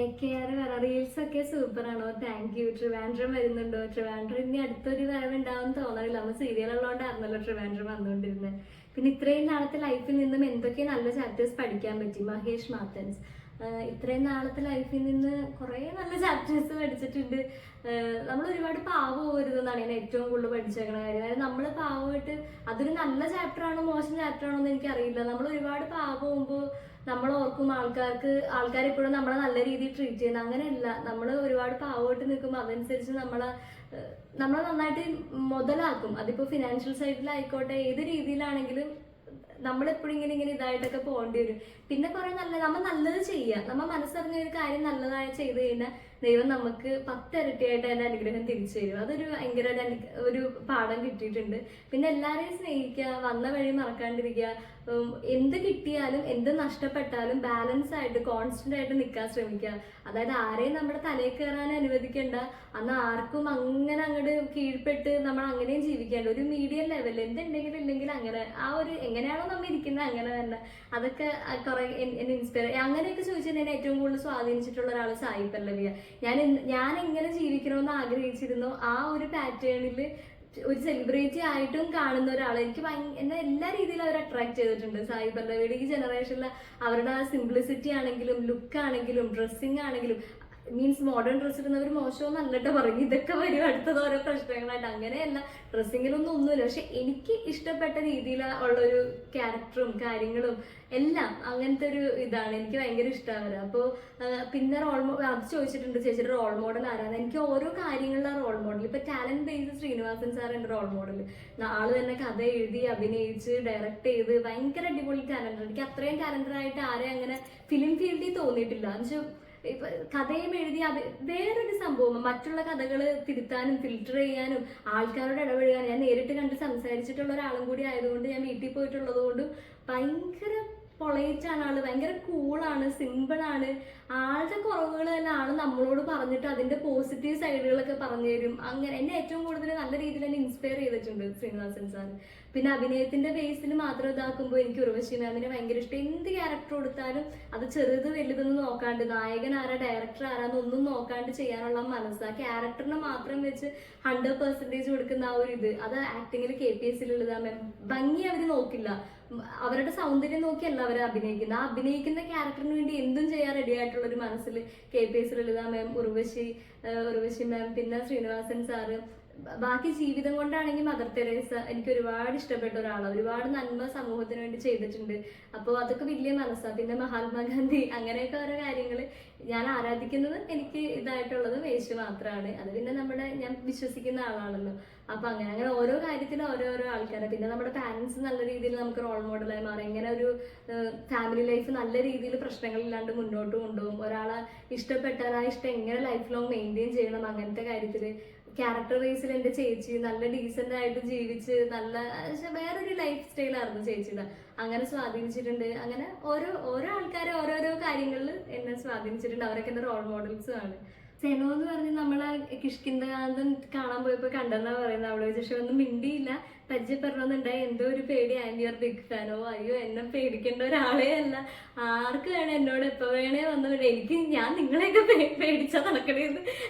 AKR റീൽസ് ഒക്കെ സൂപ്പറാണോ? Thank you. ട്രിവാൻഡ്രം വരുന്നുണ്ടോ? ട്രിവാൻഡ്രം ഇനി അടുത്തൊരു വരവുണ്ടാവും തോന്നണില്ല. നമ്മൾ സീരിയൽ ഉള്ളതുകൊണ്ടായിരുന്നല്ലോ ട്രിവാൻഡ്രം വന്നുകൊണ്ടിരുന്നത്. പിന്നെ ഇത്രയും നാളത്തെ ലൈഫിൽ നിന്നും എന്തൊക്കെ നല്ല ചാപ്റ്റേഴ്സ് പഠിക്കാൻ പറ്റി? മഹേഷ് മാത്തൻസ്. ഇത്രയും നാളത്തെ ലൈഫിൽ നിന്ന് കുറേ നല്ല ചാപ്റ്റേഴ്സ് പഠിച്ചിട്ടുണ്ട്. നമ്മൾ ഒരുപാട് പാവം പോകരുതെന്നാണ് ഞാൻ ഏറ്റവും കൂടുതൽ പഠിച്ചേക്കണ കാര്യം. അതായത് നമ്മൾ പാവമായിട്ട് അതൊരു നല്ല ചാപ്റ്റർ ആണോ മോശം ചാപ്റ്റർ ആണോ എന്ന് എനിക്കറിയില്ല. നമ്മൾ ഒരുപാട് പാവം പോകുമ്പോൾ നമ്മൾ ഓർക്കും ആൾക്കാരെപ്പോഴും നമ്മളെ നല്ല രീതിയിൽ ട്രീറ്റ് ചെയ്യുന്നത്. അങ്ങനെയല്ല, നമ്മൾ ഒരുപാട് പാവമായിട്ട് നിൽക്കുമ്പോൾ അതനുസരിച്ച് നമ്മളെ നന്നായിട്ട് മുതലാക്കും. അതിപ്പോൾ ഫിനാൻഷ്യൽ സൈഡിലായിക്കോട്ടെ, ഏത് രീതിയിലാണെങ്കിലും നമ്മളെപ്പോഴും ഇങ്ങനെ ഇതായിട്ടൊക്കെ പോകേണ്ടി വരും. പിന്നെ കുറെ നമ്മൾ നല്ലത് ചെയ്യുക, നമ്മൾ മനസ്സറിഞ്ഞ ഒരു കാര്യം നല്ലതായി ചെയ്ത് കഴിഞ്ഞാൽ ദൈവം നമുക്ക് 10 ഇരട്ടിയായിട്ട് അതിന്റെ അനുഗ്രഹം തിരിച്ചു തരും. അതൊരു ഭയങ്കര ഒരു പാഠം കിട്ടിയിട്ടുണ്ട്. പിന്നെ എല്ലാവരെയും സ്നേഹിക്കുക, വന്ന വഴി മറക്കാണ്ടിരിക്കുക. എന്ത് കിട്ടിയാലും എന്ത് നഷ്ടപ്പെട്ടാലും ബാലൻസ് ആയിട്ട് കോൺസ്റ്റന്റ് ആയിട്ട് നിൽക്കാൻ ശ്രമിക്കുക. അതായത് ആരെയും നമ്മുടെ തലയിൽ കയറാൻ അനുവദിക്കേണ്ട, അന്ന് ആർക്കും അങ്ങനെ അങ്ങോട്ട് കീഴ്പ്പെട്ട് നമ്മൾ അങ്ങനെയും ജീവിക്കേണ്ട ഒരു മീഡിയം ലെവലിൽ എന്തുണ്ടെങ്കിലും ഇല്ലെങ്കിൽ അങ്ങനെ ആ ഒരു എങ്ങനെയാണോ നമ്മൾ ഇരിക്കുന്നത് അങ്ങനെ തന്നെ. അതൊക്കെ കുറെ എന്നെ ഇൻസ്പയർ അങ്ങനെയൊക്കെ ചോദിച്ചാൽ എന്നെ ഏറ്റവും കൂടുതൽ സ്വാധീനിച്ചിട്ടുള്ള ഒരാൾ സായി പല്ലവിയ. ഞാൻ എങ്ങനെ ജീവിക്കണമെന്ന് ആഗ്രഹിച്ചിരുന്നോ ആ ഒരു പാറ്റേണിൽ ഒരു സെലിബ്രിറ്റി ആയിട്ടും കാണുന്ന ഒരാൾ എനിക്ക് എന്നെ എല്ലാ രീതിയിലും അവർ അട്രാക്ട് ചെയ്തിട്ടുണ്ട്. സായി പല്ലവിയുടെ ഈ ജനറേഷനിൽ അവരുടെ ആ സിംപ്ലിസിറ്റി ആണെങ്കിലും ലുക്ക് ആണെങ്കിലും ഡ്രസ്സിങ് ആണെങ്കിലും, മീൻസ് മോഡേൺ ഡ്രസ്സ് ഇടുന്നവർ മോശമൊന്നും അല്ലട്ടോ പറയും, ഇതൊക്കെ വരും അടുത്തത് ഓരോ പ്രശ്നങ്ങളായിട്ട്. ഒന്നുമില്ല, ഡ്രസ്സിങ്ങിലൊന്നുമില്ല. പക്ഷെ എനിക്ക് ഇഷ്ടപ്പെട്ട രീതിയിൽ ഉള്ളൊരു ക്യാരക്ടറും കാര്യങ്ങളും എല്ലാം അങ്ങനത്തെ ഒരു ഇതാണ്. എനിക്ക് ഭയങ്കര ഇഷ്ടമാണ്. അപ്പോൾ പിന്നെ അത് ചോദിച്ചിട്ടുണ്ട് ചേച്ചിയുടെ റോൾ മോഡൽ ആരാണ്? എനിക്ക് ഓരോ കാര്യങ്ങളിലെ റോൾ മോഡൽ. ഇപ്പൊ ടാലന്റ് ബേസ് ശ്രീനിവാസൻ സാർ എൻ്റെ റോൾ മോഡൽ. ആള് തന്നെ കഥ എഴുതി അഭിനയിച്ച് ഡയറക്ട് ചെയ്ത് ഭയങ്കര അടിപൊളി ടാലന്റ്. എനിക്ക് അത്രയും ടാലന്റഡ് ആയിട്ട് ആരെയും അങ്ങനെ ഫിലിം ഫീൽഡിൽ തോന്നിയിട്ടില്ല. എന്നുവെച്ചാൽ ഇപ്പൊ കഥയും എഴുതി വേറൊരു സംഭവം, മറ്റുള്ള കഥകൾ തിരുത്താനും ഫിൽറ്റർ ചെയ്യാനും ആൾക്കാരോട് ഇടപെടാനും ഞാൻ നേരിട്ട് കണ്ട് സംസാരിച്ചിട്ടുള്ള ഒരാളും കൂടി ആയതുകൊണ്ട്, ഞാൻ വീട്ടിൽ പോയിട്ടുള്ളത് കൊണ്ട് ഭയങ്കര പൊളൈറ്റാണ് ആള്, ഭയങ്കര കൂളാണ്, സിമ്പിളാണ്. ആളുടെ കുറവുകൾ തന്നെ ആള് നമ്മളോട് പറഞ്ഞിട്ട് അതിന്റെ പോസിറ്റീവ് സൈഡുകളൊക്കെ പറഞ്ഞു തരും. അങ്ങനെ എന്നെ ഏറ്റവും കൂടുതൽ നല്ല രീതിയിൽ എന്നെ ഇൻസ്പയർ ചെയ്തിട്ടുണ്ട് ശ്രീനിവാസൻ സാർ. പിന്നെ അഭിനയത്തിന്റെ ബേസിൽ മാത്രം ഇതാക്കുമ്പോൾ എനിക്ക് ഉർവശി മാമിനെ ഭയങ്കര ഇഷ്ടം. എന്ത് ക്യാരക്ടർ കൊടുത്താലും അത് ചെറുത് വലുതെന്ന് നോക്കാണ്ട്, നായകൻ ആരാ ഡയറക്ടർ ആരാന്നൊന്നും നോക്കാണ്ട് ചെയ്യാനുള്ള മനസ്സ്, ആ ക്യാരക്ടറിനെ മാത്രം വെച്ച് 100% കൊടുക്കുന്ന ആ ഒരു ഇത്, അത് ആക്ടിങ്ങിൽ KPSC ഭംഗി അവർ നോക്കില്ല, അവരുടെ സൗന്ദര്യം നോക്കിയല്ല അവർ അഭിനയിക്കുന്നത്. ആ അഭിനയിക്കുന്ന ക്യാരക്ടറിന് വേണ്ടി എന്തും ചെയ്യാൻ റെഡി ആയിട്ടുള്ള ഒരു മനസ്സിൽ KPSC ലളിത മാം, ഉർവശി മാം, പിന്നെ ശ്രീനിവാസൻ സാറ്. ബാക്കി ജീവിതം കൊണ്ടാണെങ്കിൽ മദർ തെരേസ എനിക്ക് ഒരുപാട് ഇഷ്ടപ്പെട്ട ഒരാളാണ്. ഒരുപാട് നന്മ സമൂഹത്തിന് വേണ്ടി ചെയ്തിട്ടുണ്ട്. അപ്പോൾ അതൊക്കെ വലിയ മനസ്സാണ്. പിന്നെ മഹാത്മാഗാന്ധി, അങ്ങനെയൊക്കെ ഓരോ കാര്യങ്ങൾ. ഞാൻ ആരാധിക്കുന്നത് എനിക്ക് ഇതായിട്ടുള്ളത് യേശു മാത്രമാണ്. അത് പിന്നെ ഞാൻ വിശ്വസിക്കുന്ന ആളാണല്ലോ. അപ്പൊ അങ്ങനെ ഓരോ കാര്യത്തിലും ഓരോരോ ആൾക്കാരെ. പിന്നെ നമ്മുടെ പാരന്റ്സ് നല്ല രീതിയിൽ നമുക്ക് റോൾ മോഡലായി മാറും. എങ്ങനെ ഒരു ഫാമിലി ലൈഫ് നല്ല രീതിയിൽ പ്രശ്നങ്ങളില്ലാണ്ട് മുന്നോട്ട് കൊണ്ടുപോകും, ഒരാളെ ഇഷ്ടപ്പെട്ടാൽ ആ ഇഷ്ടം എങ്ങനെ ലൈഫ് ലോങ് മെയിൻറ്റെയിൻ ചെയ്യണം, അങ്ങനത്തെ കാര്യത്തില്. ക്യാരക്ടർ വൈസിൽ എൻ്റെ ചേച്ചി നല്ല ഡീസെന്റ് ആയിട്ട് ജീവിച്ച് നല്ല വേറൊരു ലൈഫ് സ്റ്റൈലായിരുന്നു ചേച്ചിയുടെ. അങ്ങനെ സ്വാധീനിച്ചിട്ടുണ്ട്. അങ്ങനെ ഓരോ ആൾക്കാരെ ഓരോരോ കാര്യങ്ങളിൽ എന്നെ സ്വാധീനിച്ചിട്ടുണ്ട്. അവരൊക്കെ എൻ്റെ റോൾ മോഡൽസും ആണ്. സെനോ എന്ന് പറഞ്ഞ് നമ്മളെ കിഷ്കിന്ദകാന്തൻ കാണാൻ പോയപ്പോൾ കണ്ടെന്നാ പറയുന്നത്. അവളെ പക്ഷെ ഒന്നും മിണ്ടിയില്ല. പരിചയപ്പെടണമെന്നുണ്ടായി, എന്തോ ഒരു പേടി. ആൻഡ് യുവർ ബിഗ് ഫാനോ? അയ്യോ, എന്നെ പേടിക്കേണ്ട ഒരാളെ അല്ല. ആർക്ക് വേണേ എന്നോട് എപ്പോ വേണേ വന്നു. ഞാൻ നിങ്ങളെയൊക്കെ പേടിച്ചാൽ നടക്കണേന്ന്.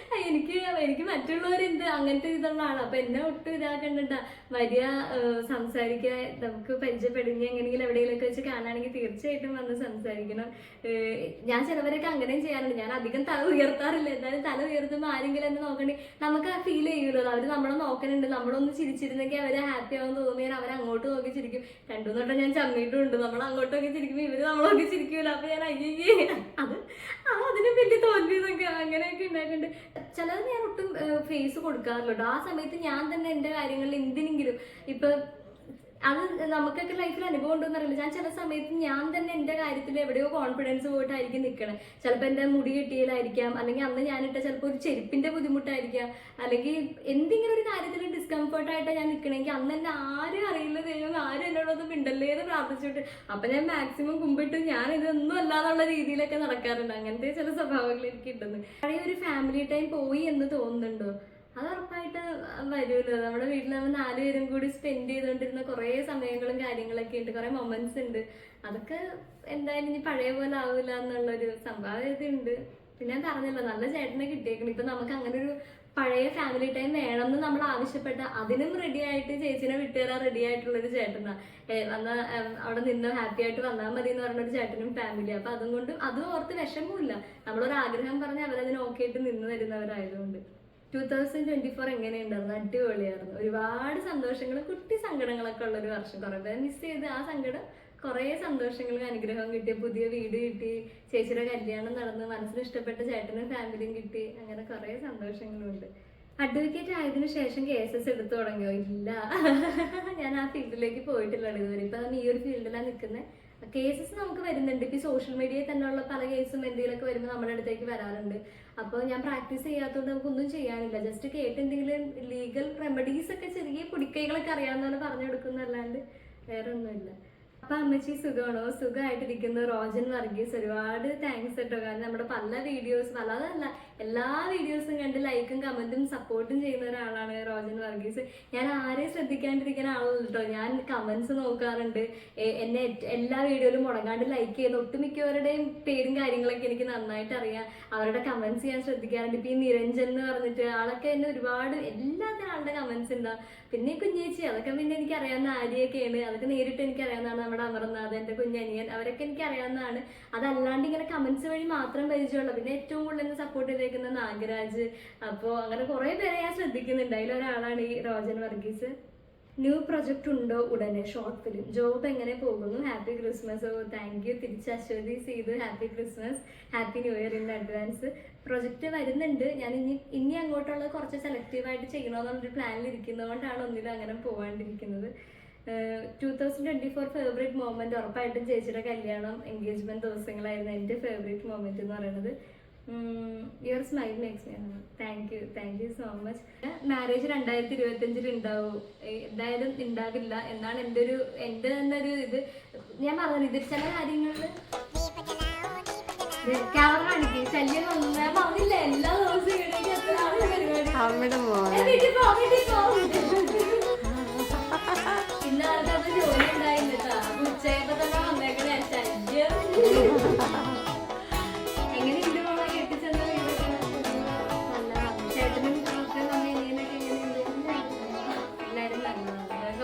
എനിക്ക് മറ്റുള്ളവരെന്ത് അങ്ങനത്തെ ഇതുള്ള ആളാണ്. അപ്പൊ എന്നെ ഒട്ടും ഇതാക്കണ്ട, വരിക, സംസാരിക്കുക, നമുക്ക് പരിചയപ്പെടുന്ന എങ്ങനെയെങ്കിലും എവിടെയെങ്കിലൊക്കെ വെച്ച് കാണുകയാണെങ്കിൽ തീർച്ചയായിട്ടും വന്ന് സംസാരിക്കണം. ഞാൻ ചിലവരൊക്കെ അങ്ങനെയും ചെയ്യാറുണ്ട്. ഞാൻ അധികം തല ഉയർത്താറില്ല, എന്നാലും തല ഉയർത്തുമ്പോൾ ആരെങ്കിലും എന്നെ നോക്കണ്ടേ നമുക്ക് ഫീൽ ചെയ്യുമല്ലോ, അവർ നമ്മളെ നോക്കണുണ്ട്, നമ്മളൊന്ന് ചിരിച്ചിരുന്നെങ്കിൽ അവര് ഹാപ്പി ആവാൻ തോന്നിയാൽ അവർ അങ്ങോട്ട് നോക്കി ചിരിക്കും. രണ്ടു തൊട്ടം ഞാൻ ചമ്മിയിട്ടുണ്ട്, നമ്മൾ അങ്ങോട്ട് നോക്കി ചിരിക്കുമ്പോൾ ഇവര് നമ്മളൊക്കെ ചിരിക്കൂല. അപ്പൊ ഞാൻ അയ്യേ അത് അതിനും വലിയ തോൽവി എന്നൊക്കെ അങ്ങനെയൊക്കെ ഉണ്ടായിട്ടുണ്ട്. ചിലത് ഞാൻ ഒട്ടും ഫേസ് കൊടുക്കാറില്ല. ആ സമയത്ത് ഞാൻ തന്നെ എൻ്റെ കാര്യങ്ങളിൽ എന്തിനെങ്കിലും ഇപ്പൊ അത് നമുക്കൊക്കെ ലൈഫിൽ അനുഭവം ഉണ്ടോന്ന് അറിയില്ല. ഞാൻ ചില സമയത്ത് ഞാൻ തന്നെ എൻ്റെ കാര്യത്തിൽ എവിടെയോ കോൺഫിഡൻസ് പോയിട്ടായിരിക്കും നിൽക്കണം. ചിലപ്പോൾ എൻ്റെ മുടി കെട്ടിയതായിരിക്കാം, അല്ലെങ്കിൽ അന്ന് ഞാനിട്ട ചിലപ്പോൾ ഒരു ചെരുപ്പിന്റെ ബുദ്ധിമുട്ടായിരിക്കാം, അല്ലെങ്കിൽ എന്തെങ്കിലും ഒരു കാര്യത്തിൽ ഡിസ്കംഫർട്ടായിട്ടാണ് ഞാൻ നിൽക്കണമെങ്കിൽ അന്ന് എന്നെ ആരും അറിയില്ല, ദൈവം ആരും എന്നോടൊന്നും മിണ്ടല്ലേ എന്ന് പ്രാർത്ഥിച്ചിട്ട് അപ്പൊ ഞാൻ മാക്സിമം കുമ്പിട്ട് ഞാൻ ഇതൊന്നും അല്ലാന്നുള്ള രീതിയിലൊക്കെ നടക്കാറുണ്ട്. അങ്ങനത്തെ ചില സ്വഭാവങ്ങൾ എനിക്ക് കിട്ടുന്നു. പഴയ ഒരു ഫാമിലി ടൈം പോയി എന്ന് തോന്നുന്നുണ്ടോ? അത് ഉറപ്പായിട്ട് വരുമല്ലോ. നമ്മുടെ വീട്ടിൽ നമ്മൾ 4 പേരും കൂടി സ്പെൻഡ് ചെയ്തുകൊണ്ടിരുന്ന കുറേ സമയങ്ങളും കാര്യങ്ങളൊക്കെ ഉണ്ട്, കുറേ മൊമെന്റ്സ് ഉണ്ട്. അതൊക്കെ എന്തായാലും ഇനി പഴയ പോലെ ആവില്ല എന്നുള്ളൊരു സംഭാവ്യത ഉണ്ട്. പിന്നെ ഞാൻ പറഞ്ഞല്ലോ, നല്ല ചേട്ടനെ കിട്ടിയേക്കണം. ഇപ്പൊ നമുക്ക് അങ്ങനെ ഒരു പഴയ ഫാമിലി ടൈം വേണമെന്ന് നമ്മൾ ആവശ്യപ്പെട്ട അതിനും റെഡി ആയിട്ട് ചേച്ചിനെ വിട്ടുതരാൻ റെഡി ആയിട്ടുള്ളൊരു ചേട്ടനാ. വന്ന അവിടെ നിന്ന് ഹാപ്പി ആയിട്ട് വന്നാൽ മതി എന്ന് പറഞ്ഞൊരു ചേട്ടനും ഫാമിലി. അപ്പൊ അതുകൊണ്ട് അതും ഓർത്ത് വിഷമമില്ല. നമ്മളൊരു ആഗ്രഹം പറഞ്ഞ് അവരതിന് ഓക്കെ ആയിട്ട് നിന്ന് തരുന്നവരായതുകൊണ്ട്. 2024 എങ്ങനെയുണ്ടായിരുന്നു? അടിപൊളിയായിരുന്നു. ഒരുപാട് സന്തോഷങ്ങളും കുട്ടി സങ്കടങ്ങളൊക്കെ ഉള്ളൊരു വർഷം. കുറെ പേര് മിസ് ചെയ്ത് ആ സങ്കടം കുറേ സന്തോഷങ്ങളും അനുഗ്രഹവും കിട്ടി. പുതിയ വീട് കിട്ടി, ചേച്ചിയുടെ കല്യാണം നടന്ന്, മനസ്സിന് ഇഷ്ടപ്പെട്ട ചേട്ടനും ഫാമിലിയും കിട്ടി. അങ്ങനെ കുറേ സന്തോഷങ്ങളുണ്ട്. അഡ്വക്കേറ്റ് ആയതിനു ശേഷം കേസസ് എടുത്തു തുടങ്ങിയോ? ഇല്ല, ഞാൻ ആ ഫീൽഡിലേക്ക് പോയിട്ടില്ല ഇതുവരെ. ഇപ്പൊ ഈ ഒരു ഫീൽഡിലാണ് നിൽക്കുന്നത്. കേസസ് നമുക്ക് വരുന്നുണ്ട്. ഇപ്പൊ സോഷ്യൽ മീഡിയയിൽ തന്നെയുള്ള പല കേസും എന്തെങ്കിലുമൊക്കെ വരുമ്പോൾ നമ്മുടെ അടുത്തേക്ക് വരാറുണ്ട്. അപ്പോൾ ഞാൻ പ്രാക്ടീസ് ചെയ്യാത്തതുകൊണ്ട് നമുക്കൊന്നും ചെയ്യാനില്ല. ജസ്റ്റ് കേട്ട് എന്തെങ്കിലും ലീഗൽ റെമഡീസ് ഒക്കെ ചെറിയ പൊടിക്കൈകളൊക്കെ അറിയാവുന്നവരെ പറഞ്ഞു കൊടുക്കുന്നല്ലാണ്ട് വേറെ ഒന്നുമില്ല. അപ്പൊ അമ്മച്ചി സുഖമാണോ? സുഖമായിട്ടിരിക്കുന്നു. റോജൻ വർഗീസ്, ഒരുപാട് താങ്ക്സ് കേട്ടോ. കാരണം നമ്മുടെ പല വീഡിയോസ്, പലതല്ല എല്ലാ വീഡിയോസും കണ്ട് ലൈക്കും കമന്റും സപ്പോർട്ടും ചെയ്യുന്ന ഒരാളാണ് റോജൻ വർഗീസ്. ഞാൻ ആരെയും ശ്രദ്ധിക്കാണ്ടിരിക്കുന്ന ആളല്ല കേട്ടോ. ഞാൻ കമന്റ്സ് നോക്കാറുണ്ട്. എന്നെ എല്ലാ വീഡിയോയിലും മുടങ്ങാണ്ട് ലൈക്ക് ചെയ്യുന്ന ഒട്ടുമിക്കവരുടെയും പേരും കാര്യങ്ങളൊക്കെ എനിക്ക് നന്നായിട്ട് അറിയാം. അവരുടെ കമന്റ്സ് ഞാൻ ശ്രദ്ധിക്കാറുണ്ട്. ഇപ്പൊ ഈ നിരഞ്ജൻ എന്ന് പറഞ്ഞിട്ട് ആളൊക്കെ എന്നെ ഒരുപാട് എല്ലാത്തിനും ആളുടെ കമന്റ്സ് ഉണ്ടാവും. പിന്നെ കുഞ്ഞേച്ചി, അതൊക്കെ പിന്നെ എനിക്ക് അറിയാവുന്ന ആര്യൊക്കെയാണ്. അതൊക്കെ നേരിട്ട് എനിക്ക് അറിയാവുന്നതാണ്. നമ്മുടെ അമർനാഥ്, എൻ്റെ കുഞ്ഞനിയൻ, അവരൊക്കെ എനിക്ക് അറിയാവുന്നതാണ്. അതല്ലാണ്ട് ഇങ്ങനെ കമന്റ്സ് വഴി മാത്രം പരിചയമുള്ള, പിന്നെ ഏറ്റവും കൂടുതൽ എന്നെ സപ്പോർട്ട് ചെയ്തേക്കുന്ന നാഗരാജ്. അപ്പോൾ അങ്ങനെ കുറെ പേരെ ഞാൻ ശ്രദ്ധിക്കുന്നുണ്ട്. അതിലൊരാളാണ് ഈ റോജൻ വർഗീസ്. ന്യൂ പ്രൊജക്റ്റ് ഉണ്ടോ? ഉടനെ ഷോർട്ട് ഫിലിം. ജോബ് എങ്ങനെ പോകുന്നു? Happy Christmas. Oh thank you. തിരിച്ച് അശ്വതി ചെയ്തു happy Christmas, happy new year in advance. Project വരുന്നുണ്ട്. ഞാൻ ഇനി അങ്ങോട്ടുള്ള കുറച്ച് സെലക്റ്റീവായിട്ട് ചെയ്യണമെന്നുള്ളൊരു പ്ലാനിൽ ഇരിക്കുന്നതുകൊണ്ടാണ് ഒന്നിലും അങ്ങനെ പോകാണ്ടിരിക്കുന്നത്. 2024 ഫേവറേറ്റ് മൊമെന്റ് ഉറപ്പായിട്ടും ചേച്ചിയുടെ കല്യാണം, എൻഗേജ്മെന്റ് ദിവസങ്ങളായിരുന്നു എൻ്റെ ഫേവറേറ്റ് മൊമെന്റ് എന്ന് പറയുന്നത്. Your smile makes me happy. Thank you so much. Marriage 2025 ഉണ്ടാവും? എന്തായാലും ഉണ്ടാവില്ല എന്നാണ് എൻ്റെ തന്നെ ഒരു ഇത്. ഞാൻ പറഞ്ഞത് ഇത് ചില കാര്യങ്ങളിൽ ക്യാമറ കാണിക്കും ശല്യം ഒന്നും ഞാൻ പറഞ്ഞില്ല. എല്ലാ ദിവസവും പരിപാടി ഇന്ന ആൾക്കത് ജോലി ഉണ്ടായില്ല.